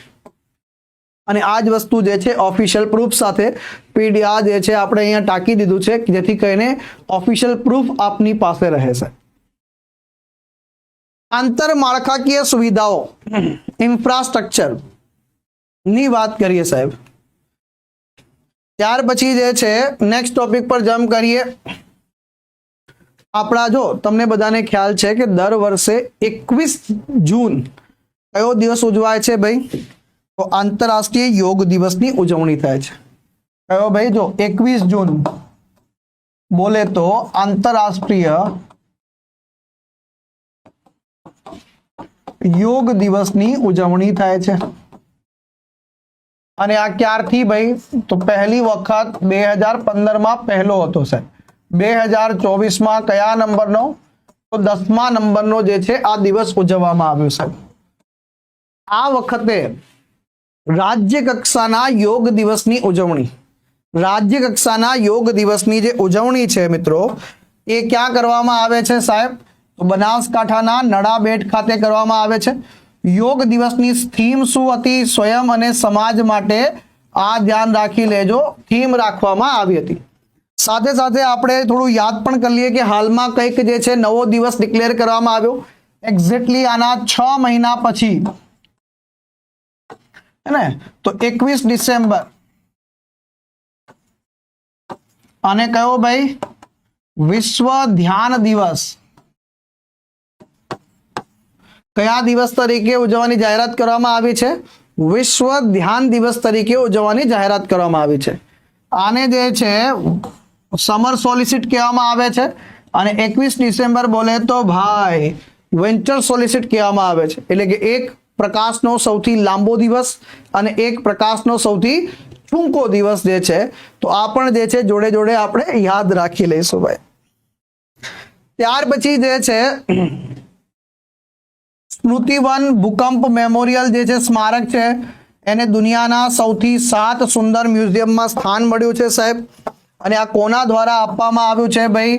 અને આ જ વસ્તુ જે છે ઓફિશિયલ પ્રૂફ સાથે પીડીઆર જે છે આપણે અહીંયા ટાંકી દીધું છે, જેથી કરીને ઓફિશિયલ પ્રૂફ આપની પાસે રહે છે. આંતરમાળખાકીય સુવિધાઓ ઇન્ફ્રાસ્ટ્રક્ચર ની વાત કરીએ સાહેબ. ત્યાર પછી જે છે નેક્સ્ટ ટોપિક પર જમ્પ કરીએ. આપણા જો તમને બધાને ખ્યાલ છે કે દર વર્ષે 21 જૂન કયો દિવસ ઉજવાય છે ભાઈ? તો આંતરરાષ્ટ્રીય યોગ દિવસની ઉજવણી થાય છે. કયો ભાઈ? જો 21 જૂન બોલે તો આંતરરાષ્ટ્રીય યોગ દિવસની ઉજવણી થાય છે. અને આ ક્યારથી ભાઈ? તો પહેલી વખત 2015માં પહેલો હતો સાહેબ. 2024માં કયા નંબરનો? તો 10મા નંબરનો જે છે આ દિવસ ઉજવવામાં આવ્યો છે. આ વખતે રાજ્ય કક્ષાના યોગ દિવસની ઉજવણી, રાજ્ય કક્ષાના યોગ દિવસની જે ઉજવણી છે મિત્રો એ ક્યાં કરવામાં આવે છે સાહેબ? તો બનાસકાંઠાના નડાબેટ ખાતે કરવામાં આવે છે. યોગ દિવસની થીમ શું હતી? સ્વયં અને સમાજ માટે. આ ધ્યાન રાખી લેજો, થીમ રાખવામાં આવી હતી. સાથે સાથે આપણે થોડું યાદ પણ કરી લઈએ કે હાલમાં કંઈક જે છે નવો દિવસ ડિક્લેર કરવામાં આવ્યો એક્ઝેક્ટલી આના 6 મહિના પછી, હે ને? તો 21 ડિસેમ્બર. અને કયો ભાઈ? વિશ્વ ધ્યાન દિવસ. કયા દિવસ તરીકે ઉજવવાની જાહેરાત કરવામાં આવી છે? વિશ્વ ધ્યાન દિવસ તરીકે ઉજવવાની જાહેરાત કરવામાં આવી છે. આને જે છે સમર સોલિસિટ કહેવામાં આવે છે અને 21 ડિસેમ્બર બોલે તો ભાઈ વિન્ટર સોલિસિટ કહેવામાં આવે છે. એટલે કે એક પ્રકાશનો સૌથી લાંબો દિવસ અને એક પ્રકાશનો સૌથી ટૂંકો દિવસ જે છે. તો આ પણ જે છે જોડે જોડે આપણે યાદ રાખી લઈશું ભાઈ. ત્યાર પછી જે છે સ્મૃતિવન ભૂકંપ મેમોરિયલ જે છે સ્મારક છે એને દુનિયાના સૌથી 7 સુંદર મ્યુઝિયમમાં સ્થાન મળ્યું છે સાહેબ. અને આ કોના દ્વારા આપવામાં આવ્યું છે ભાઈ?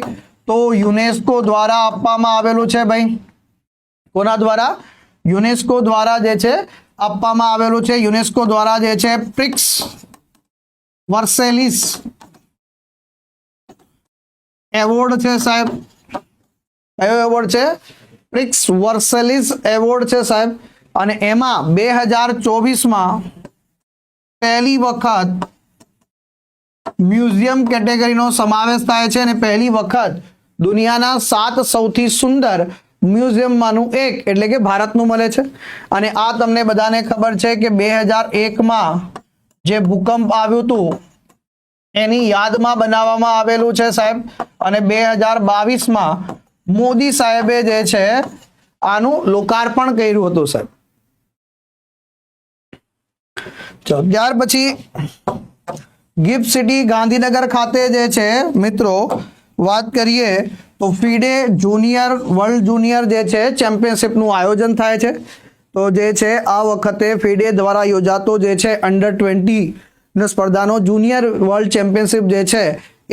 તો યુનેસ્કો દ્વારા આપવામાં આવેલું છે ભાઈ. કોના દ્વારા? યુનેસ્કો દ્વારા જે છે આપવામાં આવેલું છે. યુનેસ્કો દ્વારા જે છે પ્રિક્સ વર્સેલિસ એવોર્ડ છે સાહેબ. કયો એવોર્ડ છે? પ્રિક્સ વર્સેલિસ એવોર્ડ છે સાહેબ. અને એમાં 2024માં પહેલી વખત મ્યુઝિયમ કેટેગરીનો સમાવેશ થાય છે અને પહેલી વખત દુનિયાના 7 સૌથી સુંદર મ્યુઝિયમમાંનું એક એટલે કે ભારતનું મળે છે. અને આ તમને બધાને ખબર છે કે 2001માં જે ભૂકંપ આવ્યું હતું એની યાદમાં બનાવવામાં આવેલું છે સાહેબ. અને 2022માં મોદી સાહેબે જે છે આનું લોકાર્પણ કર્યું હતું સાહેબ. ચલો ત્યાર પછી ગિફ્ટ સિટી ગાંધીનગર ખાતે જે છે મિત્રો વાત કરીએ તો ફીડે જુનિયર વર્લ્ડ જુનિયર જે છે ચેમ્પિયનશિપનું આયોજન થાય છે. તો જે છે આ વખતે ફીડે દ્વારા યોજાતો જે છે અંડર-20 સ્પર્ધાનો જુનિયર વર્લ્ડ ચેમ્પિયનશિપ જે છે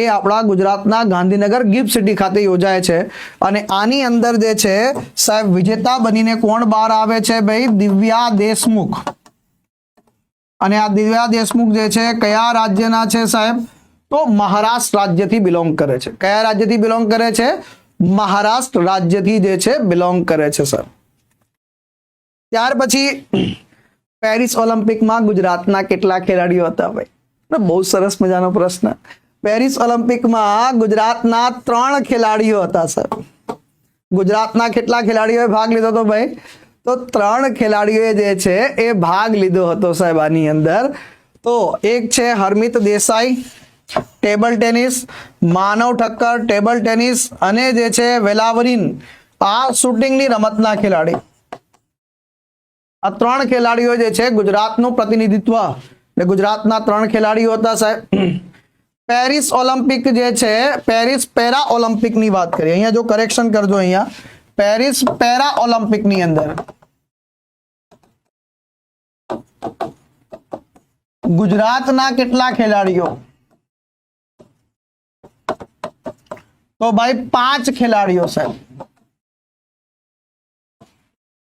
એ આપણા ગુજરાતના ગાંધીનગર ગિફ્ટ સિટી ખાતે યોજાય છે. અને આની અંદર જે છે સાહેબ વિજેતા બનીને કોણ બહાર આવે છે ભાઈ? દિવ્યા દેશમુખ. અને આ દિવ્યા દેશમુખ જે છે કયા રાજ્યના છે સાહેબ? તો મહારાષ્ટ્ર રાજ્યથી બિલોંગ કરે છે. કયા રાજ્યથી બિલોંગ કરે છે? મહારાષ્ટ્ર રાજ્યથી જે છે બિલોંગ કરે છે સર. ત્યાર પછી પેરિસ ઓલિમ્પિકમાં ગુજરાતના કેટલા ખેલાડીઓ હતા ભાઈ? બહુ સરસ મજાનો પ્રશ્ન. પેરિસ ઓલિમ્પિકમાં ગુજરાતના 3 ખેલાડીઓ હતા સર. ગુજરાતના કેટલા ખેલાડીઓએ ભાગ લીધો હતો ભાઈ? તો 3 ખેલાડીઓએ જે છે એ ભાગ લીધો હતો સાહેબ આની અંદર. તો એક છે હરમિત દેસાઈ ટેબલ ટેનિસ, માનવ ઠક્કર ટેબલ ટેનિસ અને જે છે વેલાવરીન આ શૂટિંગની રમતના ખેલાડી. આ 3 ખેલાડીઓ જે છે ગુજરાતનું પ્રતિનિધિત્વ એટલે ગુજરાતના 3 ખેલાડીઓ હતા સાહેબ. પેરિસ ઓલિમ્પિક જે છે પેરિસ પેરા ઓલિમ્પિકની વાત કરીએ. અહીંયા જો કરેક્શન કરજો, અહીંયા પેરિસ પેરા ઓલિમ્પિકની અંદર ગુજરાતના કેટલા ખેલાડીઓ? તો ભાઈ 5 ખેલાડીઓ સાહેબ.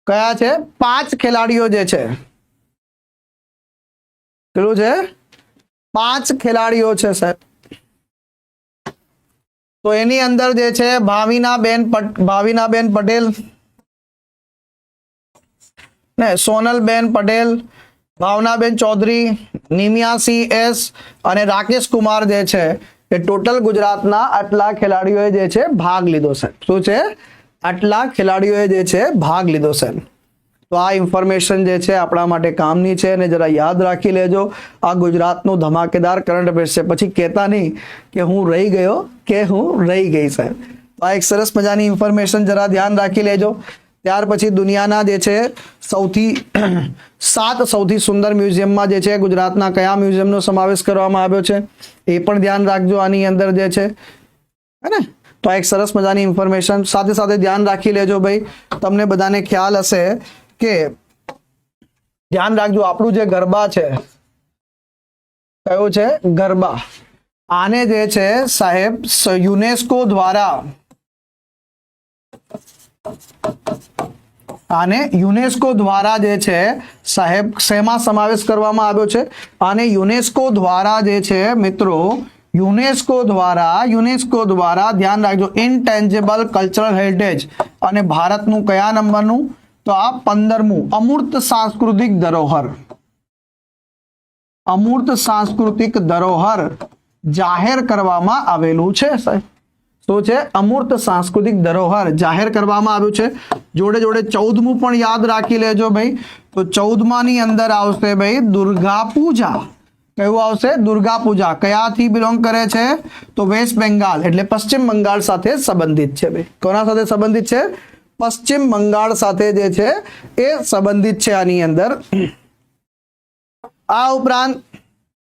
કયા છે? 5 ખેલાડીઓ જે છે. કેટલું છે? 5 ખેલાડીઓ છે સાહેબ. તો એની અંદર જે છે ભાવિનાબેન પટેલ ને સોનલબેન પટેલ, ભાવનાબેન ચૌધરી, નિમિયાસી એસ અને રાકેશ કુમાર જે છે એ ટોટલ ગુજરાતના આટલા ખેલાડીઓએ જે છે ભાગ લીધો છે. શું છે? આટલા ખેલાડીઓએ જે છે ભાગ લીધો છે. તો આ ઇન્ફોર્મેશન જે છે આપણા માટે કામની છે અને જરા યાદ રાખી લેજો. આ ગુજરાતનું ધમાકેદાર કરંટ અફેર્સ છે. પછી કહેતા નહીં કે હું રહી ગયો કે હું રહી ગઈ સાહેબ. તો આ એક સરસ મજાની ઇન્ફોર્મેશન જરા ધ્યાન રાખી લેજો. ત્યાર પછી દુનિયાના જે છે 7 સૌથી સુંદર મ્યુઝિયમમાં જે છે ગુજરાતના કયા મ્યુઝિયમનો સમાવેશ કરવામાં આવ્યો છે એ પણ ધ્યાન રાખજો આની અંદર જે છે, હે ને? તો આ એક સરસ મજાની ઇન્ફોર્મેશન. સાથે સાથે ધ્યાન રાખી લેજો ભાઈ, તમને બધાને ખ્યાલ હશે કે ધ્યાન રાખજો, આપણું જે ગરબા છે કયો છે? ગરબા. આને જે છે સાહેબ યુનેસ્કો દ્વારા જે છે સાહેબ શેમાં સમાવેશ કરવામાં આવ્યો છે? આને યુનેસ્કો દ્વારા જે છે મિત્રો યુનેસ્કો દ્વારા ધ્યાન રાખજો ઇનટેન્જેબલ કલ્ચરલ હેરિટેજ. અને ભારતનું કયા નંબરનું? તો આ 15મું અમૂર્ત સાંસ્કૃતિક ધરોહર જાહેર કરવામાં આવેલું છે સાહેબ. શું છે? અમૂર્ત સાંસ્કૃતિક ધરોહર જાહેર કરવામાં આવ્યું છે. જોડે જોડે 14મું પણ યાદ રાખી લેજો ભાઈ. તો 14માની અંદર આવશે ભાઈ દુર્ગા પૂજા. કયું આવશે? દુર્ગા પૂજા. કયાથી બિલોંગ કરે છે? તો વેસ્ટ બેંગાલ એટલે પશ્ચિમ બંગાળ સાથે સંબંધિત છે ભાઈ. કોના સાથે સંબંધિત છે? પશ્ચિમ બંગાળ સાથે જે છે એ સંબંધિત છે આની અંદર. આ ઉપરાંત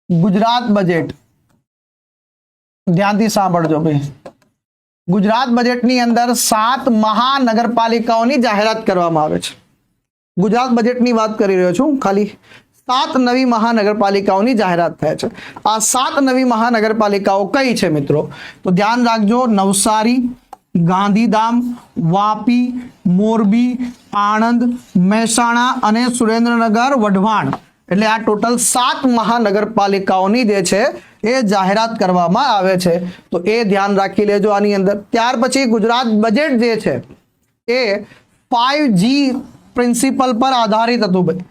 ગુજરાત બજેટ ધ્યાનથી સાંભળજો ભાઈ. ગુજરાત બજેટની અંદર 7 મહાનગરપાલિકાઓની જાહેરાત કરવામાં આવે છે. ગુજરાત બજેટની વાત કરી રહ્યો છું. ખાલી 7 નવી મહાનગરપાલિકાઓની જાહેરાત થાય છે. આ 7 નવી મહાનગરપાલિકાઓ કઈ છે મિત્રો? તો ધ્યાન રાખજો નવસારી, ગાંધીધામ, વાપી, મોરબી, આણંદ, મહેસાણા અને સુરેન્દ્રનગર, વઢવાણ. એટલે આ ટોટલ 7 મહાનગરપાલિકાઓની જે છે એ જાહેરાત કરવામાં આવે છે. તો એ ધ્યાન રાખી લેજો આની અંદર. ત્યાર પછી ગુજરાત બજેટ જે છે એ 5G પ્રિન્સિપલ પર આધારિત હતું ભાઈ.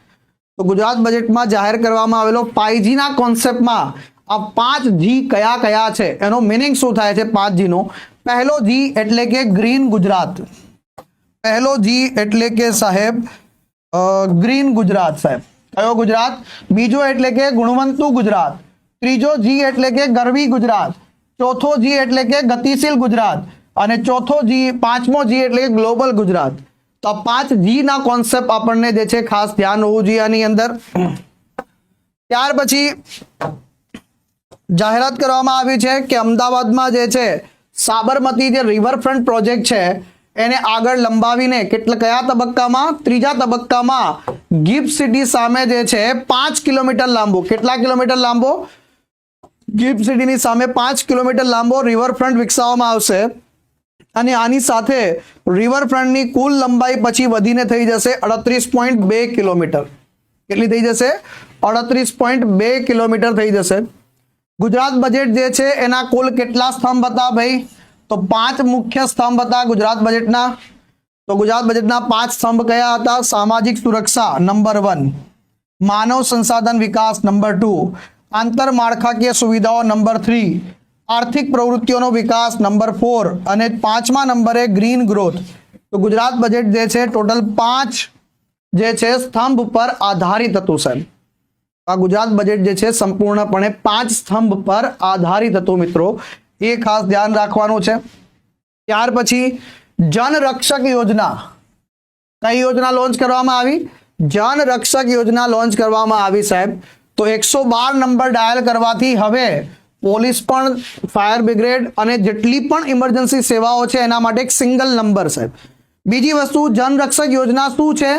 તો ગુજરાત બજેટમાં જાહેર કરવામાં આવેલો 5G ના કોન્સેપ્ટમાં આ 5G કયા કયા છે એનો મિનિંગ શું થાય છે 5G નો? પહેલો G એટલે કે ગ્રીન ગુજરાત. પહેલો G એટલે કે સાહેબ ગ્રીન ગુજરાત સાહેબ. કયો ગુજરાત? બીજો એટલે કે ગુણવંતુ ગુજરાત. ત્રીજો G એટલે કે ગરવી ગુજરાત. ચોથો G એટલે કે ગતિશીલ ગુજરાત. અને પાંચમો G એટલે કે ગ્લોબલ ગુજરાત. તો 5G ના કોન્સેપ્ટ આપણને જે છે ખાસ ધ્યાન હોવું જોઈએ આની અંદર. ત્યાર પછી જાહેરાત કરવામાં આવી છે કે અમદાવાદમાં જે છે સાબરમતી જે રિવરફ્રન્ટ પ્રોજેક્ટ છે એને આગળ લંબાવીને કયા તબક્કામાં? 3જા તબક્કામાં ગિફ્ટ સિટી સામે જે છે 5 કિલોમીટર લાંબો. કેટલા કિલોમીટર લાંબો? ગિફ્ટ સિટીની સામે 5 કિલોમીટર લાંબો રિવરફ્રન્ટ વિકસાવવામાં આવશે. અને આની સાથે રિવરફ્રન્ટની કુલ લંબાઈ પછી વધીને થઈ જશે 38.2 કિલોમીટર. કેટલી થઈ જશે? 38.2 કિલોમીટર થઈ જશે. ગુજરાત બજેટ જે છે એના કુલ કેટલા સ્તંભ હતા ભાઈ? તો 5 મુખ્ય સ્તંભ હતા ગુજરાત બજેટના. તો ગુજરાત બજેટના 5 સ્તંભ કયા હતા? સામાજિક સુરક્ષા નંબર 1, માનવ સંસાધન વિકાસ નંબર 2, આંતરમાળખાકીય સુવિધાઓ નંબર 3, આર્થિક પ્રવૃત્તિઓનો વિકાસ નંબર 4 અને 5મા નંબરે ગ્રીન ગ્રોથ. તો ગુજરાત બજેટ જે છે ટોટલ 5 જે છે સ્તંભ પર આધારિત હતું સાહેબ. આ ગુજરાત બજેટ જે છે સંપૂર્ણપણે 5 સ્તંભ પર આધારિત હતું મિત્રો. એ ખાસ ધ્યાન રાખવાનું છે. ત્યાર પછી જનરક્ષક યોજના. કઈ યોજના લોન્ચ કરવામાં આવી? જનરક્ષક યોજના લોન્ચ કરવામાં આવી સાહેબ. તો 112 નંબર ડાયલ કરવાથી હવે પોલીસ પણ, ફાયર બ્રિગેડ અને જેટલી પણ ઇમરજન્સી સેવાઓ છે એના માટે એક સિંગલ નંબર સાહેબ. બીજી વસ્તુ જનરક્ષક યોજના શું છે?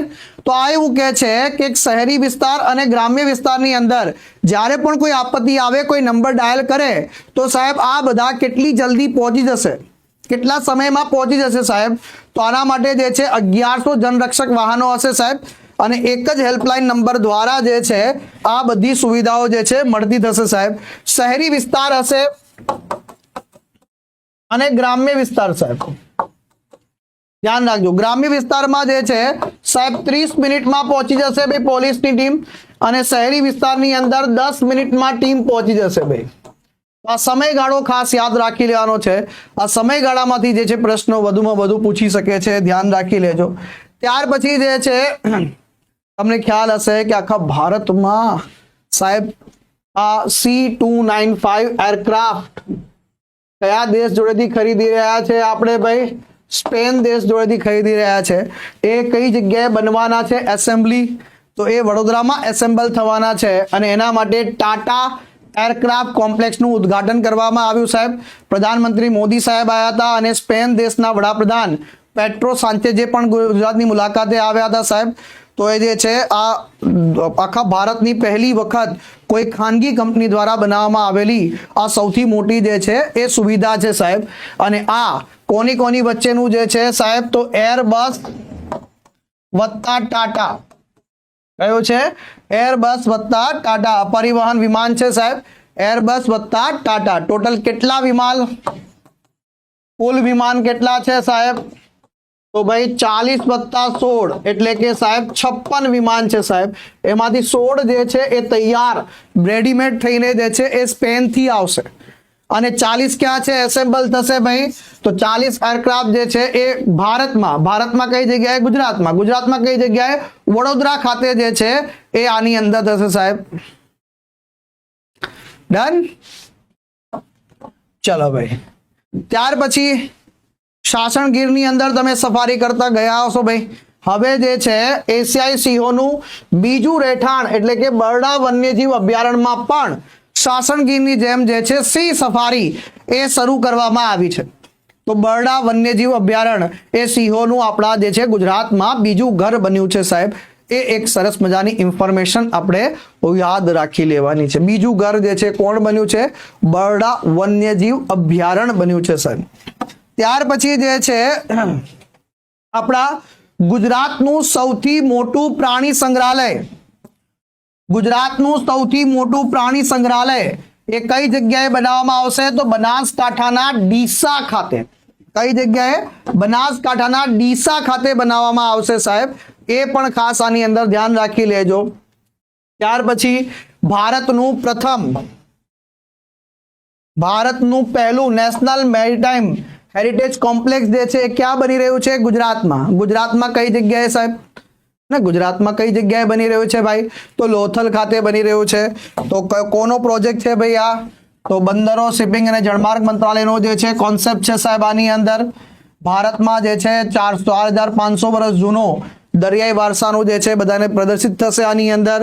તો આ એવું કહે છે કે એક શહેરી વિસ્તાર અને ગ્રામ્ય વિસ્તારની અંદર જ્યારે પણ કોઈ આપત્તિ આવે, કોઈ નંબર ડાયલ કરે તો સાહેબ આ બધા કેટલી જલ્દી પહોંચી જશે, કેટલા સમયમાં પહોંચી જશે સાહેબ? તો આના માટે જે છે 1100 જનરક્ષક વાહનો હશે સાહેબ. અને એક જ હેલ્પલાઇન નંબર દ્વારા જે છે આ બધી સુવિધાઓ જે છે મળતી થશે સાહેબ. શહેરી વિસ્તાર હશે અને ગ્રામ્ય વિસ્તાર સાહેબ. ધ્યાન રાખજો ગ્રામ્ય વિસ્તારમાં જે છે સાહેબ 30 મિનિટમાં પહોંચી જશે ભાઈ પોલીસની ટીમ. અને શહેરી વિસ્તારની અંદર 10 મિનિટમાં ટીમ પહોંચી જશે ભાઈ. આ સમયગાળો ખાસ યાદ રાખી લેવાનો છે. આ સમયગાળામાંથી જે છે પ્રશ્નો વધુમાં વધુ પૂછી શકે છે, ધ્યાન રાખી લેજો. ત્યાર પછી જે છે તમને ખ્યાલ હશે કે આખા ભારતમાં સાહેબ આ C295 એરક્રાફ્ટ કયા દેશ જોડેથી ખરીદી રહ્યા છે આપણે ભાઈ? સ્પેન દેશ જોડેથી ખરીદી રહ્યા છે. એ કઈ જગ્યાએ બનવાના છે એસેમ્બલી? તો એ વડોદરામાં એસેમ્બલ થવાના છે. અને એના માટે ટાટા એરક્રાફ્ટ કોમ્પ્લેક્સનું ઉદ્ઘાટન કરવામાં આવ્યું સાહેબ. પ્રધાનમંત્રી મોદી સાહેબ આવ્યા હતા અને સ્પેન દેશના વડાપ્રધાન પેટ્રો સાંચેઝે પણ ગુજરાતની મુલાકાતે આવ્યા હતા સાહેબ. તો એ જે છે આ આખા ભારતની પહેલી વખત કોઈ ખાનગી કંપની દ્વારા બનાવવામાં આવેલી આ સૌથી મોટી જે છે એ સુવિધા છે સાહેબ. અને આ કોની કોની વચ્ચેનું જે છે સાહેબ, તો એરબસ વત્તા ટાટા. કયો છે? એરબસ વત્તા ટાટા પરિવહન વિમાન છે સાહેબ. એરબસ વત્તા ટાટા. ટોટલ કેટલા વિમાન? કુલ વિમાન કેટલા છે સાહેબ? તો ભાઈ 40 વત્તા 16 એટલે કે સાહેબ 56 વિમાન છે સાહેબ. એમાંથી 16 જે છે એ તૈયાર રેડીમેડ થઈને જે છે એ સ્પેન થી આવશે અને 40 ક્યાં છે એસેમ્બલ થશે ભાઈ? તો 40 એરક્રાફ્ટ જે છે એ ભારતમાં કઈ જગ્યાએ? ગુજરાતમાં કઈ જગ્યાએ? વડોદરા ખાતે જે છે એ આની અંદર થશે સાહેબ. ડન. ચલો ભાઈ, ત્યાર પછી શાસણગીરની અંદર તમે સફારી કરતા ગયા હશો ભાઈ. હવે જે છે એશિયાઈ સિંહોનું બીજું રહેઠાણ એટલે કે બરડા વન્યજીવ અભયારણ્યમાં પણ શાસણગીરની જેમ જે છે સિંહ સફારી એ શરૂ કરવામાં આવી છે. તો બરડા વન્યજીવ અભયારણ્ય એ સિંહોનું આપણા જે છે ગુજરાતમાં બીજું ઘર બન્યું છે સાહેબ. એ એક સરસ મજાની ઇન્ફોર્મેશન આપણે યાદ રાખી લેવાની છે. બીજું ઘર જે છે કોણ બન્યું છે? બરડા વન્યજીવ અભયારણ્ય બન્યું છે સાહેબ. ત્યાર પછી જે છે આપણા ગુજરાતનું સૌથી મોટું પ્રાણી સંગ્રહાલય, ગુજરાતનું સૌથી મોટું પ્રાણી સંગ્રહાલય એ કઈ જગ્યાએ બનાવવામાં આવશે? તો બનાસકાંઠાના ડીસા ખાતે. કઈ જગ્યાએ? બનાસકાંઠાના ડીસા ખાતે બનાવવામાં આવશે સાહેબ. એ પણ ખાસ આની અંદર ધ્યાન રાખી લેજો. ત્યાર પછી ભારતનું પહેલું નેશનલ મેરીટાઈમ હેરિટેજ કોમ્પ્લેક્સ જે છે એ ક્યાં બની રહ્યું છે? ગુજરાતમાં કઈ જગ્યાએ સાહેબ? ને ગુજરાતમાં કઈ જગ્યાએ બની રહ્યું છે ભાઈ? તો લોથલ ખાતે બની રહ્યું છે. તો કોનો પ્રોજેક્ટ છે ભાઈ આ? તો બંદરો, શિપિંગ અને જળમાર્ગ મંત્રાલયનો જે છે કોન્સેપ્ટ છે સાહેબ. આની અંદર ભારતમાં જે છે 4500 વર્ષ જૂનો દરિયાઈ વારસાનું જે છે બધાને પ્રદર્શિત થશે આની અંદર.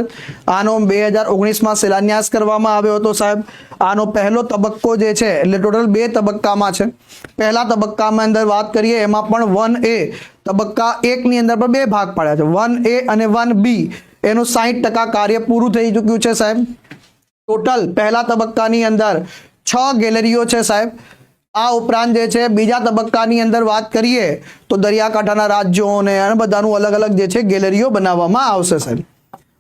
આનો 2019માં શિલાન્યાસ કરવામાં આવ્યો હતો સાહેબ. આનો પહેલો તબક્કો જે છે એટલે ટોટલ 2 તબક્કામાં છે. પહેલા તબક્કામાં અંદર વાત કરીએ એમાં પણ 1A તબક્કા 1 ની અંદર પણ 2 ભાગ પાડ્યા છે. 1A અને 1B એનું 60% કાર્ય પૂરું થઈ ચૂક્યું છે સાહેબ. ટોટલ પહેલા તબક્કાની અંદર 6 ગેલેરીઓ છે સાહેબ. આ ઉપરાંત જે છે બીજા તબક્કાની અંદર વાત કરીએ તો દરિયાકાંઠાના રાજ્યો અને બધાનું અલગ અલગ જે છે ગેલેરીઓ બનાવવામાં આવશે સાહેબ.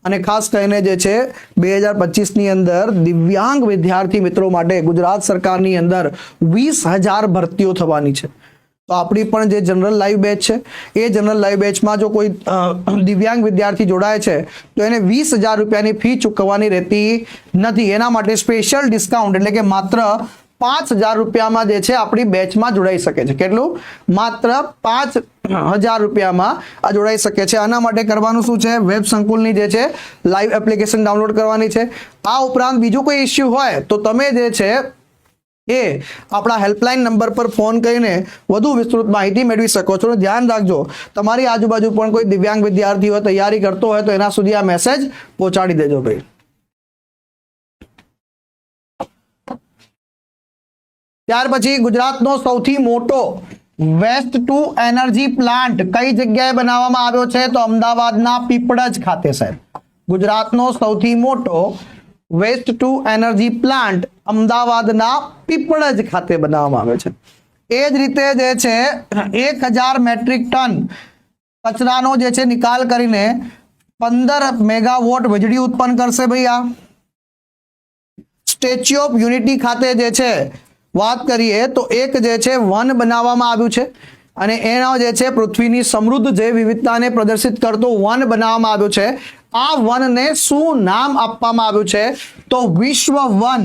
અને ખાસ કરીને જે છે 2025ની અંદર દિવ્યાંગ વિદ્યાર્થી મિત્રો માટે ગુજરાત સરકારની અંદર 20,000 ભરતીઓ થવાની છે. તો આપણી પણ જે જનરલ લાઈવ બેચ છે એ જનરલ લાઈવ બેચમાં જો કોઈ દિવ્યાંગ વિદ્યાર્થી જોડાય છે તો એને 20,000 રૂપિયાની ફી ચૂકવવાની રહેતી નથી. એના માટે સ્પેશિયલ ડિસ્કાઉન્ટ એટલે કે માત્ર 5,000 રૂપિયામાં જે છે આપણી બેચમાં જોડાઈ શકે છે. કેટલું? માત્ર 5,000 રૂપિયામાં આ જોડાઈ શકે છે. આના માટે કરવાનું શું છે? વેબ સંકુલની જે છે લાઈવ એપ્લિકેશન ડાઉનલોડ કરવાની છે. આ ઉપરાંત બીજું કોઈ ઇસ્યુ હોય તો તમે જે છે એ આપણા હેલ્પલાઇન નંબર પર ફોન કરીને વધુ વિસ્તૃત માહિતી મેળવી શકો છો. ધ્યાન રાખજો તમારી આજુબાજુ પણ કોઈ દિવ્યાંગ વિદ્યાર્થી હોય, તૈયારી કરતો હોય તો એના સુધી આ મેસેજ પહોંચાડી દેજો ભાઈ. ત્યાર પછી ગુજરાતનો સૌથી મોટો વેસ્ટ ટુ એનર્જી પ્લાન્ટ કઈ જગ્યાએ બનાવવામાં આવ્યો છે? તો અમદાવાદના પીપળજ ખાતે સાહેબ. ગુજરાતનો સૌથી મોટો વેસ્ટ ટુ એનર્જી પ્લાન્ટ અમદાવાદના પીપળજ ખાતે બનાવવામાં આવ્યો છે. એ જ રીતે જે છે 1000 મેટ્રિક ટન કચરાનો જે છે નિકાલ કરીને 15 મેગાવોટ વીજળી ઉત્પન્ન કરશે ભાઈ. આ સ્ટેચ્યુ ઓફ યુનિટી ખાતે જે છે વાત કરીએ તો એક જે છે વન બનાવવામાં આવ્યું છે અને એનો જે છે પૃથ્વીની સમૃદ્ધ જૈવ વિવિધતાને પ્રદર્શિત કરતું વન બનાવવામાં આવ્યું છે. આ વનને શું નામ આપવામાં આવ્યું છે? તો વિશ્વ વન.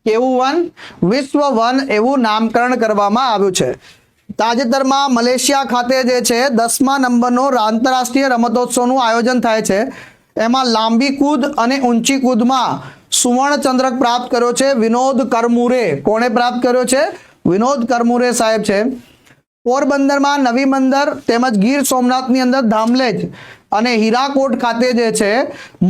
કેવું વન? વિશ્વ વન એવું નામકરણ કરવામાં આવ્યું છે. તાજેતરમાં મલેશિયા ખાતે જે છે 10મા નંબરનો આંતરરાષ્ટ્રીય રમતોત્સવનું આયોજન થાય છે. એમાં લાંબી કૂદ અને ઊંચી કૂદમાં સુવર્ણ ચંદ્રક પ્રાપ્ત કર્યો છે વિનોદ કરમુરે. કોણે પ્રાપ્ત કર્યો છે? વિનોદ કરમુરે સાહેબ છે. પોરબંદરમાં નવી બંદર તેમજ ગીર સોમનાથની અંદર ધામલેજ અને હીરાકોટ ખાતે જે છે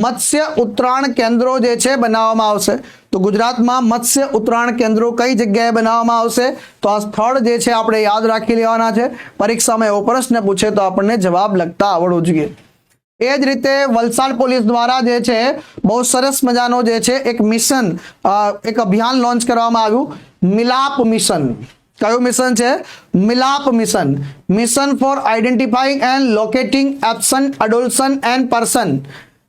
મત્સ્ય ઉતરાણ કેન્દ્રો જે છે બનાવવામાં આવશે. તો ગુજરાતમાં મત્સ્ય ઉતરાણ કેન્દ્રો કઈ જગ્યાએ બનાવવામાં આવશે? તો આ સ્થળ જે છે આપણે યાદ રાખી લેવાના છે. પરીક્ષામાં એવો પ્રશ્ન પૂછે તો આપણને જવાબ લખતા આવડવો જોઈએ. એ જ રીતે વલસાડ પોલીસ દ્વારા જે છે બહુ સરસ મજાનો જે છે એક મિશન, એક અભિયાન લોન્ચ કરવામાં આવ્યું, મિલાપ મિશન. કયું મિશન છે? Milap mission. Mission for identifying and locating absent adolescent and person.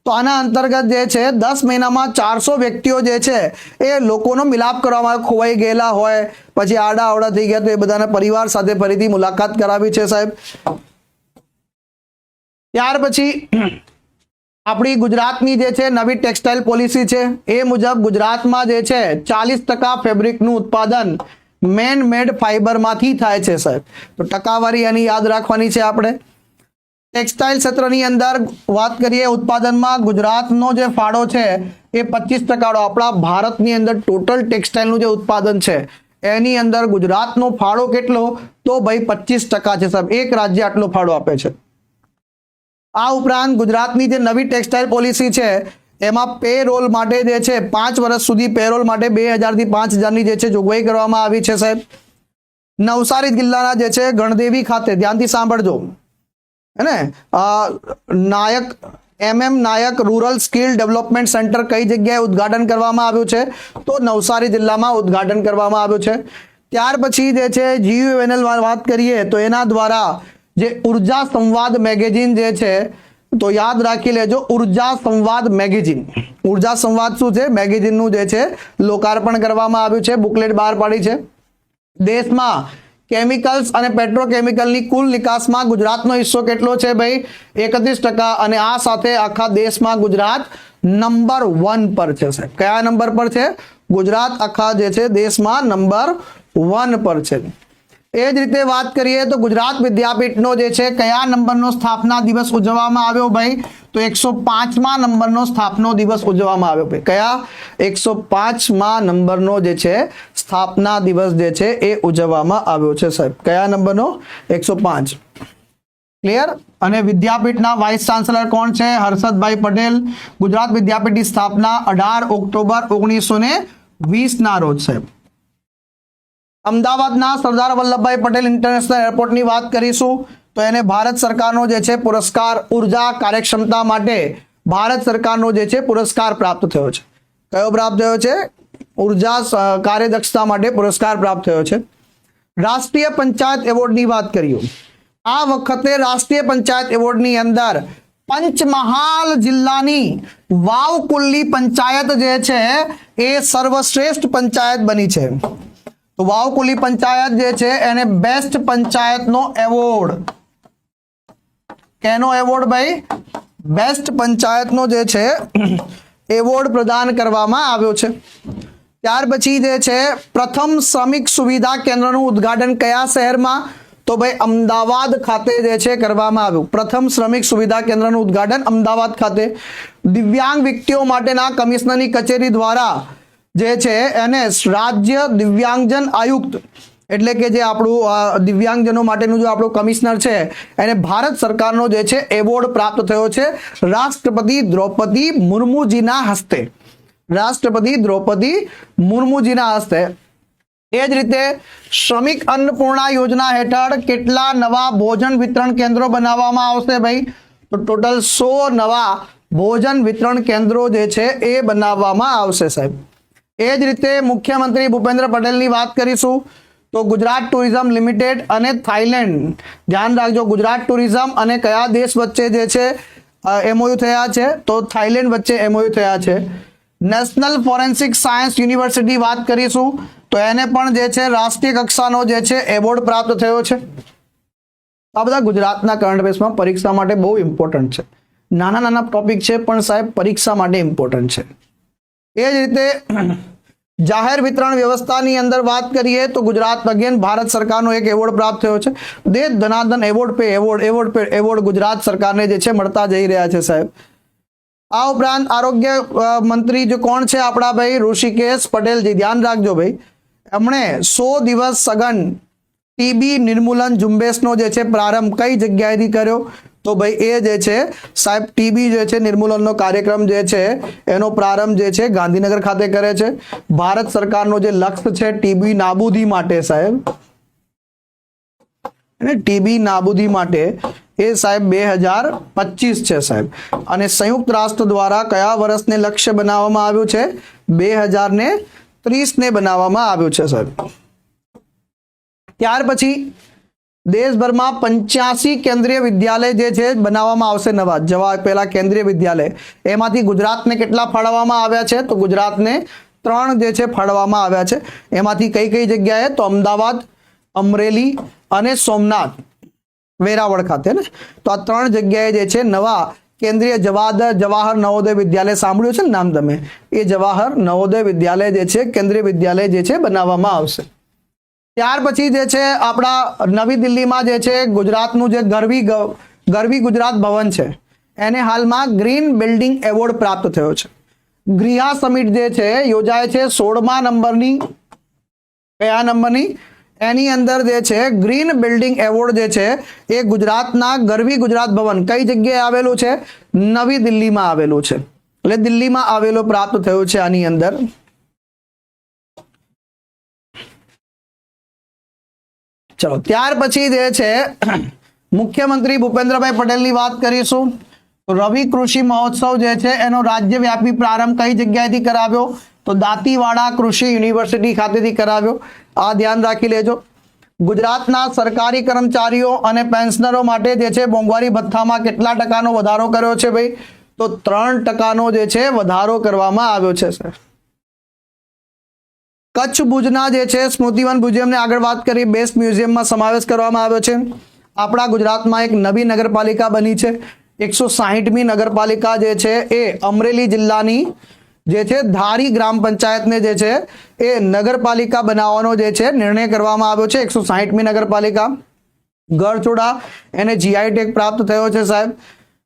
તો આના અંતર્ગત જે છે 10 મહિનામાં 400 વ્યક્તિઓ જે છે એ લોકોનો મિલાપ કરવામાં આવે, ખોવાઈ ગયેલા હોય, પછી આડા અવડા થઈ ગયા, તો એ બધાના પરિવાર સાથે ફરીથી મુલાકાત કરાવી છે સાહેબ. ત્યાર પછી આપણી ગુજરાતની જે છે નવી ટેક્સટાઇલ પોલિસી છે, એ મુજબ ગુજરાતમાં જે છે 40% ફેબ્રિકનું ઉત્પાદન મેન મેડ ફાઈબરમાંથી થાય છે સાહેબ. તો ટકાવારી એની યાદ રાખવાની છે આપણે. ટેક્સટાઇલ ક્ષેત્રની અંદર વાત કરીએ ઉત્પાદનમાં ગુજરાતનો જે ફાળો છે એ 25%. આપણા ભારતની અંદર ટોટલ ટેક્સટાઇલનું જે ઉત્પાદન છે એની અંદર ગુજરાતનો ફાળો કેટલો? તો ભાઈ 25% છે સાહેબ. એક રાજ્ય આટલો ફાળો આપે છે. આ ઉપરાંત ગુજરાતની જે નવી ટેક્સટાઇલ પોલિસી છે એમાં પે રોલ માટે જે છે 5 વર્ષ સુધી પેરોલ માટે 2000 થી 5000 ની જે છે જોગવાઈ કરવામાં આવી છે સાહેબ. નવસારી જિલ્લાના જે છે ગણદેવી ખાતે, ધ્યાનથી સાંભળજો હે ને, નાયક નાયક રૂરલ સ્કિલ ડેવલપમેન્ટ સેન્ટર કઈ જગ્યાએ ઉદ્ઘાટન કરવામાં આવ્યું છે? તો નવસારી જિલ્લામાં ઉદ્ઘાટન કરવામાં આવ્યું છે. ત્યાર પછી જે છે GUVNL વાત કરીએ તો એના દ્વારા જે ઉર્જા સંવાદ મેગેઝિન જે છે, તો યાદ રાખી લેજો, ઉર્જા સંવાદ મેગેઝિન. ઉર્જા સંવાદ શું છે? મેગેઝિનનું જે છે લોકાર્પણ કરવામાં આવ્યું છે, બુકલેટ બહાર પાડી છે. દેશમાં કેમિકલ્સ અને પેટ્રોકેમિકલની કુલ નિકાસમાં ગુજરાતનો હિસ્સો કેટલો છે ભાઈ? 31%. અને આ સાથે આખા દેશમાં ગુજરાત નંબર 1 પર છે સાહેબ. કયા નંબર પર છે? ગુજરાત આખા જે છે દેશમાં નંબર 1 પર છે. એ જ રીતે વાત કરીએ તો ગુજરાત વિદ્યાપીઠનો જે છે કયા નંબરનો સ્થાપના દિવસ ઉજવવામાં આવ્યો ભાઈ? તો 105મા નંબરનો સ્થાપના દિવસ ઉજવવામાં આવ્યો ભાઈ. કયા? 105મા નંબરનો જે છે સ્થાપના દિવસ જે છે એ ઉજવવામાં આવ્યો છે સાહેબ. કયા નંબરનો? 105. ક્લિયર? અને વિદ્યાપીઠના વાઇસ ચાન્સેલર કોણ છે? હર્ષદભાઈ પટેલ. ગુજરાત વિદ્યાપીઠની સ્થાપના 18 ઓક્ટોબર 1920 ના રોજ સાહેબ. અમદાવાદના સરદાર વલ્લભભાઈ પટેલ ઇન્ટરનેશનલ એરપોર્ટની વાત કરીશું તો એને ભારત સરકારનો જે છે પુરસ્કાર ઉર્જા કાર્યક્ષમતા માટે ભારત સરકારનો જે છે પુરસ્કાર પ્રાપ્ત થયો છે. કયો પ્રાપ્ત થયો છે? ઉર્જા કાર્યદક્ષતા માટે પુરસ્કાર પ્રાપ્ત થયો છે. રાષ્ટ્રીય પંચાયત એવોર્ડની વાત કરીએ. આ વખતે રાષ્ટ્રીય પંચાયત એવોર્ડની અંદર પંચમહાલ જિલ્લાની વાવકુલ્લી પંચાયત જે છે એ સર્વશ્રેષ્ઠ પંચાયત બની છે. તો વાવકુલ્લી પંચાયત જે છે એને બેસ્ટ પંચાયતનો એવોર્ડ, કેનો એવોર્ડ ભાઈ? બેસ્ટ પંચાયતનો જે છે એવોર્ડ પ્રદાન કરવામાં આવ્યો છે. ત્યાર પછી જે છે પ્રથમ શ્રમિક સુવિધા કેન્દ્રનું ઉદ્ઘાટન કયા શહેરમાં? તો ભાઈ અમદાવાદ ખાતે જે છે કરવામાં આવ્યું. પ્રથમ શ્રમિક સુવિધા કેન્દ્રનું ઉદ્ઘાટન અમદાવાદ ખાતે. દિવ્યાંગ વ્યક્તિઓ માટેના કમિશનરની કચેરી દ્વારા જે છે એને રાજ્ય દિવ્યાંગજન આયુક્ત, એટલે કે જે આપણું દિવ્યાંગજનો માટેનું જો આપણું કમિશનર છે એને ભારત સરકારનો જે છે એવોર્ડ પ્રાપ્ત થયો છે રાષ્ટ્રપતિ દ્રૌપદી મુર્મુજીના હસ્તે. રાષ્ટ્રપતિ દ્રૌપદી મુર્મુજીના હસ્તે. એ જ રીતે શ્રમિક અન્નપૂર્ણા યોજના હેઠળ કેટલા નવા ભોજન વિતરણ કેન્દ્રો બનાવવામાં આવશે ભાઈ? તો ટોટલ 100 નવા ભોજન વિતરણ કેન્દ્રો જે છે એ બનાવવામાં આવશે સાહેબ. એ જ રીતે મુખ્યમંત્રી ભૂપેન્દ્ર પટેલની વાત કરીશું તો ગુજરાત ટુરિઝમ લિમિટેડ અને થાઈલેન્ડ, ધ્યાન રાખજો, ગુજરાત ટુરિઝમ અને કયા દેશ વચ્ચે જે છે એમઓયુ થયા છે? તો થાઈલેન્ડ વચ્ચે એમઓયુ થયા છે. નેશનલ ફોરેન્સિક સાયન્સ યુનિવર્સિટી વાત કરીશું તો એને પણ જે છે રાષ્ટ્રીય કક્ષાનો જે છે એવોર્ડ પ્રાપ્ત થયો છે. આ બધા ગુજરાતના કરંટ અફેર્સમાં પરીક્ષા માટે બહુ ઇમ્પોર્ટન્ટ છે. નાના નાના ટોપિક છે પણ સાહેબ પરીક્ષા માટે ઇમ્પોર્ટન્ટ છે. એ જ રીતે જાહેર વિતરણ વ્યવસ્થાની અંદર વાત કરીએ તો ગુજરાત અગેન ભારત સરકારનો એક એવોર્ડ પ્રાપ્ત થયો છે. દેશ ધનાધન એવોર્ડ ગુજરાત સરકારને જે છે મળતા જઈ રહ્યા છે સાહેબ. આ ઉપરાંત આરોગ્ય મંત્રી જો કોણ છે આપણા ભાઈ? ઋષિકેશ પટેલજી. ધ્યાન રાખજો ભાઈ, એમણે 100 દિવસ સઘન ટીબી નિર્મૂલન ઝુંબેશનો જે છે પ્રારંભ કઈ જગ્યાએથી કર્યો? તો ભાઈ એ જે છે સાહેબ ટીબી જે છે નિર્મૂલનનો કાર્યક્રમ જે છે એનો પ્રારંભ જે છે ગાંધીનગર ખાતે કરે છે. ભારત સરકારનો જે લક્ષ્ય છે ટીબી નાબૂદી માટે સાહેબ, અને ટીબી નાબૂદી માટે એ સાહેબ 2025 છે સાહેબ. અને સંયુક્ત રાષ્ટ્ર દ્વારા કયા વર્ષને લક્ષ્ય બનાવવામાં આવ્યું છે? 2030 ને બનાવવામાં આવ્યું છે સાહેબ. ત્યાર પછી દેશભરમાં 85 કેન્દ્રીય વિદ્યાલય જે છે બનાવવામાં આવશે નવા. જવા પહેલા કેન્દ્રીય વિદ્યાલય એમાંથી ગુજરાતને કેટલા ફાળવવામાં આવ્યા છે? તો ગુજરાતને 3 જે છે ફાળવવામાં આવ્યા છે. એમાંથી કઈ કઈ જગ્યાએ? તો અમદાવાદ, અમરેલી અને સોમનાથ, વેરાવળ ખાતે ને. તો આ 3 જગ્યાએ જે છે નવા કેન્દ્રીય જવાહર નવોદય વિદ્યાલય, સાંભળ્યું છે ને નામ તમે? એ જવાહર નવોદય વિદ્યાલય જે છે કેન્દ્રીય વિદ્યાલય જે છે બનાવવામાં આવશે. ત્યાર પછી જે છે આપણા નવી દિલ્હીમાં જે છે ગુજરાતનું જે ગરવી ગુજરાત ભવન છે એને હાલમાં ગ્રીન બિલ્ડિંગ એવોર્ડ પ્રાપ્ત થયો છે. ગ્રીહા સમિટ જે છે યોજાય છે 16મા નંબરની. કયા નંબરની? એની અંદર જે છે ગ્રીન બિલ્ડિંગ એવોર્ડ જે છે એ ગુજરાતના ગરવી ગુજરાત ભવન કઈ જગ્યાએ આવેલું છે? નવી દિલ્હીમાં આવેલું છે. એટલે દિલ્હીમાં આવેલો પ્રાપ્ત થયું છે આની અંદર. ચલો ત્યાર પછી જે છે મુખ્યમંત્રી ભૂપેન્દ્રભાઈ પટેલની વાત કરીશું. રવિ કૃષિ મહોત્સવ જે છે એનો રાજ્યવ્યાપી પ્રારંભ કઈ જગ્યાએથી કરાવ્યો? તો દાંતીવાડા કૃષિ યુનિવર્સિટી ખાતેથી કરાવ્યો. આ ધ્યાન રાખી લેજો. ગુજરાતના સરકારી કર્મચારીઓ અને પેન્શનરો માટે જે છે મોંઘવારી ભથ્થામાં કેટલા ટકાનો વધારો કર્યો છે ભાઈ? તો 3% જે છે વધારો કરવામાં આવ્યો છે સર. કચ્છ ભુજના જે છે સ્મૃતિવન મ્યુઝિયમને આગળ વાત કરી, બેસ્ટ મ્યુઝિયમમાં સમાવેશ કરવામાં આવ્યો છે. આપણા ગુજરાતમાં એક નવી નગરપાલિકા બની છે. 160મી નગરપાલિકા જે છે એ અમરેલી જિલ્લાની જે છે ધારી ગ્રામ પંચાયતને જે છે એ નગરપાલિકા બનાવવાનો જે છે નિર્ણય કરવામાં આવ્યો છે. 160મી નગરપાલિકા ગરચોડા એને જીઆઈ ટેગ પ્રાપ્ત થયો છે સાહેબ.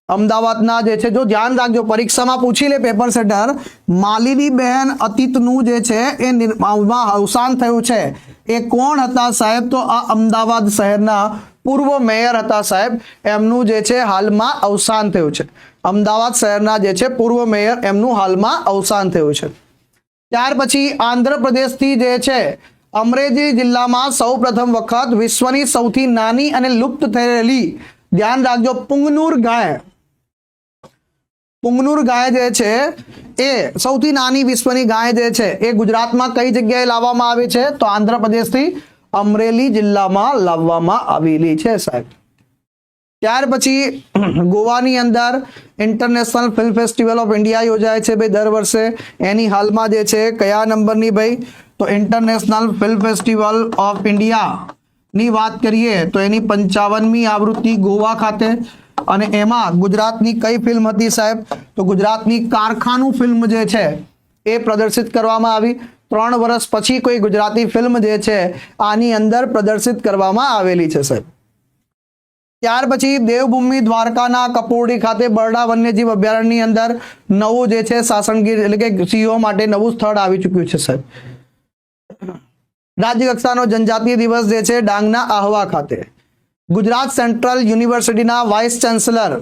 અમદાવાદના જે છે, જો ધ્યાન રાખજો પરીક્ષામાં પૂછી લે પેપર સેટર, માલિની બહેન અતીતનું જે છે એ અવસાન થયું છે. એ કોણ હતા સાહેબ? તો આ અમદાવાદ શહેરના પૂર્વ મેયર હતા સાહેબ. એમનું જે છે હાલમાં અવસાન થયું છે. અમદાવાદ શહેરના જે છે પૂર્વ મેયર એમનું હાલમાં અવસાન થયું છે. ત્યાર પછી આંધ્રપ્રદેશથી જે છે અમરેલી જિલ્લામાં સૌપ્રથમ વખત વિશ્વની સૌથી નાની અને લુપ્ત થયેલી, ધ્યાન રાખજો, પુંગનુર ગાય જે છે એ સૌથી નાની વિશ્વની ગાય જે છે એ ગુજરાતમાં કઈ જગ્યાએ લાવવામાં આવી છે? તો આંધ્રપ્રદેશથી અમરેલી જિલ્લામાં લાવવામાં આવેલી છે સાહેબ. ત્યાર પછી ગોવાની અંદર international film festival of India યોજાય છે ભાઈ દર વર્ષે. એની હાલમાં જે છે કયા નંબરની ભાઈ? તો ઇન્ટરનેશનલ ફિલ્મ ફેસ્ટિવલ ઓફ ઇન્ડિયાની વાત કરીએ તો એની 55મી આવૃત્તિ ગોવા ખાતે. અને એમાં ગુજરાતની કઈ ફિલ્મ હતી સાહેબ? તો ગુજરાતની કારખાનું ફિલ્મ જે છે એ પ્રદર્શિત કરવામાં આવી. 3 વર્ષ પછી કોઈ ગુજરાતી ફિલ્મ જે છે આની અંદર પ્રદર્શિત કરવામાં આવેલી છે સાહેબ. ત્યાર પછી દેવભૂમિ દ્વારકાના કપોરડી ખાતે બરડા વન્યજીવ અભયારણ્યની અંદર નવું જે છે સાસણગીર એટલે કે સિંહો માટે નવું સ્થળ આવી ચૂક્યું છે સાહેબ. રાજ્ય કક્ષાનો જનજાતીય દિવસ જે છે ડાંગના આહવા ખાતે. ગુજરાત સેન્ટ્રલ યુનિવર્સિટીના વાઇસ ચાન્સલર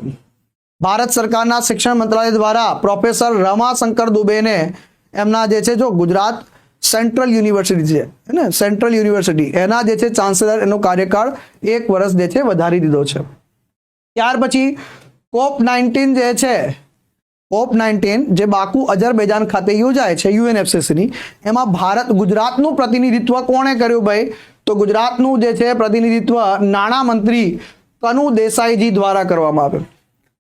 ભારત સરકારના શિક્ષણ મંત્રાલય દ્વારા પ્રોફેસર રમાશંકર દુબેને એમના જે છે જો ગુજરાત સેન્ટ્રલ યુનિવર્સિટી છે ને, સેન્ટ્રલ યુનિવર્સિટી એના જે છે ચાન્સલર એનો કાર્યકાળ 1 વર્ષ જે છે વધારી દીધો છે. ત્યાર પછી COP19 જે છે, COP19 જે બાકુ અઝરબૈજાન ખાતે યોજાય છે યુએનએફસીસીની, એમાં ગુજરાતનું પ્રતિનિધિત્વ કોણે કર્યું ભાઈ? તો ગુજરાતનું જે છે પ્રતિનિધિત્વ નાણામંત્રી કનુ દેસાઈજી દ્વારા કરવામાં આવ્યું.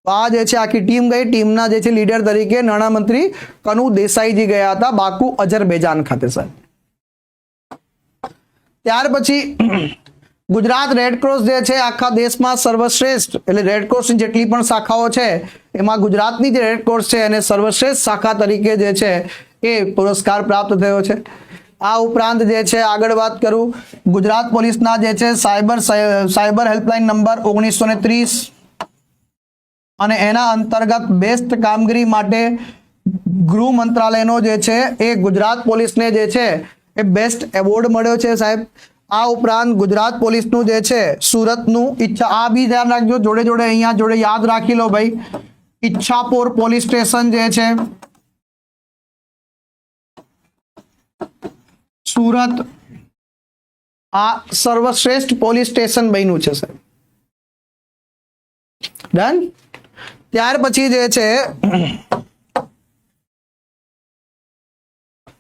આ જે છે આખી ટીમ ગઈ. ટીમના જે છે લીડર તરીકે નાણામંત્રી કનુ દેસાઈજી ગયા હતા બાકુ અઝરબૈજાન ખાતે સાહેબ. ત્યાર પછી ગુજરાત રેડક્રોસ જે છે આખા દેશમાં સર્વશ્રેષ્ઠ, એટલે રેડક્રોસની જેટલી પણ શાખાઓ છે એમાં ગુજરાતની જે રેડક્રોસ છે એને સર્વશ્રેષ્ઠ શાખા તરીકે જે છે એ પુરસ્કાર પ્રાપ્ત થયો છે. આ ઉપરાંત જે છે આગળ વાત કરું, ગુજરાત પોલીસના જે છે સાયબર હેલ્પલાઇન નંબર 1930 અને એના અંતર્ગત બેસ્ટ કામગીરી માટે ગૃહ મંત્રાલયનો જે છે એ ગુજરાત પોલીસને જે છે એ બેસ્ટ એવોર્ડ મળ્યો છે સાહેબ. આ ઉપરાંત ગુજરાત પોલીસનું જે છે સુરતનું આ બી ધ્યાન રાખજો, જોડે જોડે અહીંયા જોડે યાદ રાખી લો ભાઈ, ઈચ્છાપોર પોલીસ સ્ટેશન જે છે સુરત, આ સર્વશ્રેષ્ઠ પોલીસ સ્ટેશન બન્યું છે સાહેબ. ડન. ત્યાર પછી જે છે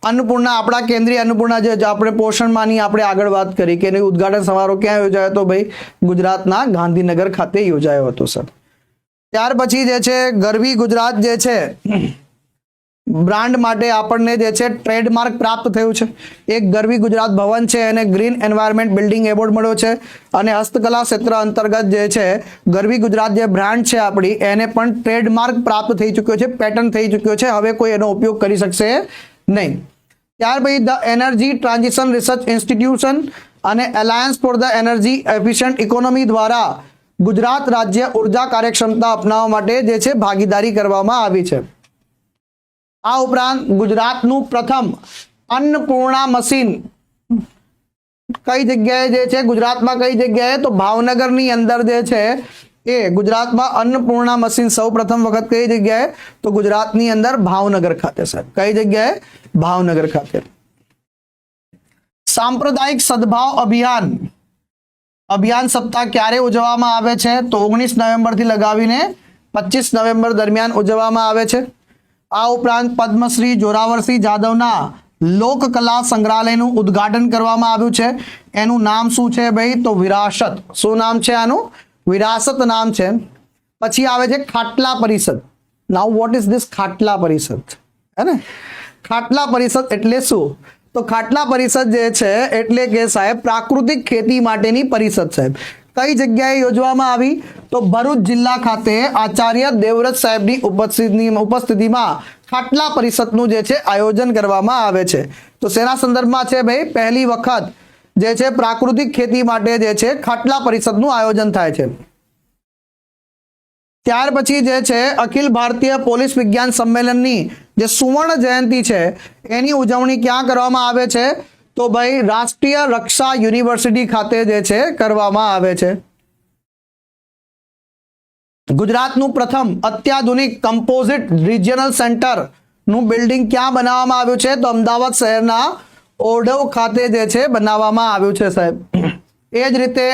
અન્નપૂર્ણા, આપણા કેન્દ્રીય અન્નપૂર્ણા જે આપણે પોષણમાંની આપણે આગળ વાત કરી કે એનું ઉદ્ઘાટન સમારોહ ક્યાં યોજાયો હતો ભાઈ? ગુજરાતના ગાંધીનગર ખાતે યોજાયો હતો સર. ત્યાર પછી જે છે ગરવી ગુજરાત જે છે બ્રાન્ડ માટે આપણને જે છે ટ્રેડમાર્ક પ્રાપ્ત થયું છે. એક ગરવી ગુજરાત ભવન છે એને ગ્રીન એન્વાયરમેન્ટ બિલ્ડિંગ એવોર્ડ મળ્યો છે. અને હસ્તકલા ક્ષેત્ર અંતર્ગત જે છે ગરવી ગુજરાત જે બ્રાન્ડ છે આપણી એને પણ ટ્રેડમાર્ક પ્રાપ્ત થઈ ચૂક્યો છે, પેટર્ન થઈ ચૂક્યો છે. હવે કોઈ એનો ઉપયોગ કરી શકશે નહીં. ત્યાર પછી the energy transition research institution અને alliance for the energy efficient economy દ્વારા ગુજરાત રાજ્ય ઉર્જા કાર્યક્ષમતા અપનાવવા માટે જે છે ભાગીદારી કરવામાં આવી છે. આ ઉપરાંત ગુજરાતનું પ્રથમ અન્નપૂર્ણા મશીન કઈ જગ્યાએ જે છે ગુજરાતમાં કઈ જગ્યાએ તો ભાવનગરની અંદર જે છે એ ગુજરાતમાં અન્નપૂર્ણા મશીન સૌ પ્રથમ વખત કઈ જગ્યાએ તો ગુજરાતની અંદર ભાવનગર ખાતે સાહેબ. કઈ જગ્યાએ? ભાવનગર ખાતે. સાંપ્રદાયિક સદભાવ અભિયાન સપ્તાહ ક્યારે ઉજવવામાં આવે છે તો 19 નવેમ્બરથી લગાવીને 25 નવેમ્બર દરમિયાન ઉજવવામાં આવે છે. આ ઉપરાંત પદ્મશ્રી જોરાવરસિંહ જાદવના લોકકલા સંગ્રહાલયનું ઉદ્ઘાટન કરવામાં આવ્યું છે. એનું નામ શું છે ભાઈ તો વિરાસત. શું નામ છે આનું? વિરાસત નામ છે. પછી આવે છે ખાટલા પરિષદ. નાઉ વોટ ઇઝ ધીસ ખાટલા પરિષદ? હે ને, ખાટલા પરિષદ એટલે શું? તો ખાટલા પરિષદ જે છે એટલે કે સાહેબ પ્રાકૃતિક ખેતી માટેની પરિષદ સાહેબ. કઈ જગ્યાએ યોજવામાં આવી તો ભરૂચ જિલ્લા ખાતે આચાર્ય દેવવ્રત સાહેબની ઉપસ્થિતિમાં ખાટલા પરિષદનું જે છે આયોજન કરવામાં આવે છે. તો શેના સંદર્ભમાં છે ભાઈ? પહેલી વખત જે છે પ્રાકૃતિક ખેતી માટે જે છે ખાટલા પરિષદનું આયોજન થાય છે. ત્યાર પછી જે છે અખિલ ભારતીય પોલીસ વિજ્ઞાન સંમેલનની જે સુવર્ણ જયંતિ છે એની ઉજવણી ક્યાં કરવામાં આવે છે તો ભાઈ રાષ્ટ્રીય રક્ષા યુનિવર્સિટી ખાતે જે છે કરવામાં આવે છે. ગુજરાતનું પ્રથમ અત્યાધુનિક કમ્પોઝિટ રિજિયનલ સેન્ટર નું બિલ્ડિંગ ક્યાં બનાવવામાં આવ્યું છે તો અમદાવાદ શહેરના ઓઢવ ખાતે જે છે બનાવવામાં આવ્યું છે સાહેબ. એ જ રીતે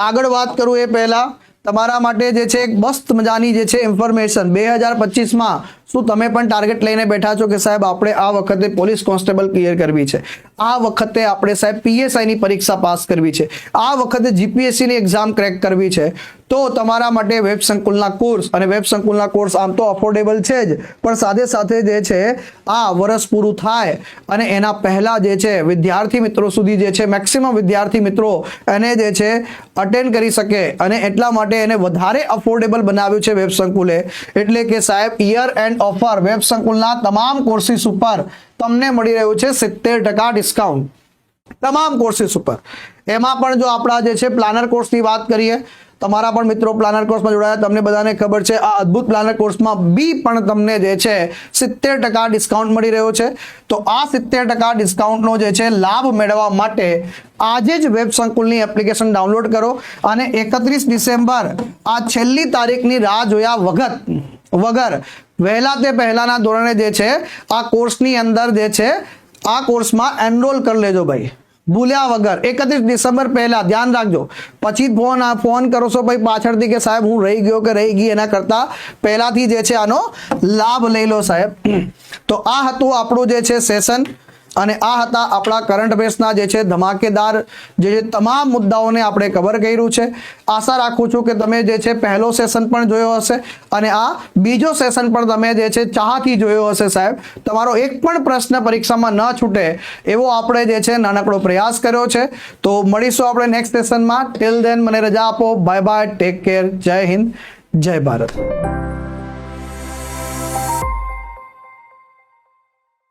આગળ વાત કરું એ પહેલા તમારા માટે જે છે એક મસ્ત મજાની જે છે ઇન્ફોર્મેશન 2025માં શું તમે પણ ટાર્ગેટ લઈને બેઠા છો કે સાહેબ આપણે આ વખતે પોલીસ કોન્સ્ટેબલ ક્લિયર કરવી છે, આ વખતે આપણે સાહેબ પીએસઆઈની પરીક્ષા પાસ કરવી છે, આ વખતે જીપીએસસીની એક્ઝામ ક્રેક કરવી છે, તો તમારા માટે વેબ સંકુલના કોર્સ અને વેબ સંકુલના કોર્સ આમ તો અફોર્ડેબલ છે જ પણ સાથે સાથે જે છે આ વર્ષ પૂરું થાય અને એના પહેલા જે છે વિદ્યાર્થી મિત્રો સુધી જે છે મેક્સિમમ વિદ્યાર્થી મિત્રો એને જે છે અટેન્ડ કરી શકે અને એટલા માટે એને વધારે અફોર્ડેબલ બનાવ્યું છે વેબ સંકુલે. એટલે કે સાહેબ યર એન્ડ ઓફર વેબ સંકુલના તમામ કોર્સિસ ઉપર તમને મળી રહ્યું છે 70% ડિસ્કાઉન્ટ તમામ કોર્સિસ ઉપર. એમાં પણ જો આપણા જે છે પ્લાનર કોર્સની વાત કરીએ, તમારા પણ મિત્રો પ્લાનર કોર્સમાં જોડાયા, તમને બધાને ખબર છે આ અદ્ભુત પ્લાનર કોર્સમાં બી પણ તમને જે છે 70% ડિસ્કાઉન્ટ મળી રહ્યો છે. તો આ 70% ડિસ્કાઉન્ટનો જે છે લાભ મેળવવા માટે આજે જ વેબ સંકુલની એપ્લિકેશન ડાઉનલોડ કરો અને 31 ડિસેમ્બર આ છેલ્લી તારીખની રાહ જોયા વગર વહેલા તે પહેલાના ધોરણે જે છે આ કોર્સની અંદર જે છે આ કોર્સમાં એનરોલ કરી લેજો ભાઈ, ભૂલ્યા વગર. 31 ડિસેમ્બર પહેલા ધ્યાન રાખજો. પછી ફોન કરો છો ભાઈ પાછળથી કે સાહેબ હું રહી ગયો કે રહી ગઈ, એના કરતા પહેલાથી જે છે આનો લાભ લઈ લો સાહેબ. તો આ હતું આપણું જે છે સેશન અને આ હતા આપણા કરંટ અફેર્સના જે છે ધમાકેદાર જે તમામ મુદ્દાઓને આપણે કવર કર્યું છે. આશા રાખું છું કે તમે જે છે પહેલો સેશન પણ જોયો હશે અને આ બીજો સેશન પણ તમે જે છે ચાહથી જોયો હશે સાહેબ. તમારો એક પણ પ્રશ્ન પરીક્ષામાં ન છૂટે એવો આપણે જે છે નાનકડો પ્રયાસ કર્યો છે. તો મળીશું આપણે નેક્સ્ટ સેશનમાં. ટિલ ધેન મને રજા આપો. બાય બાય, ટેક કેર, જય હિન્દ, જય ભારત.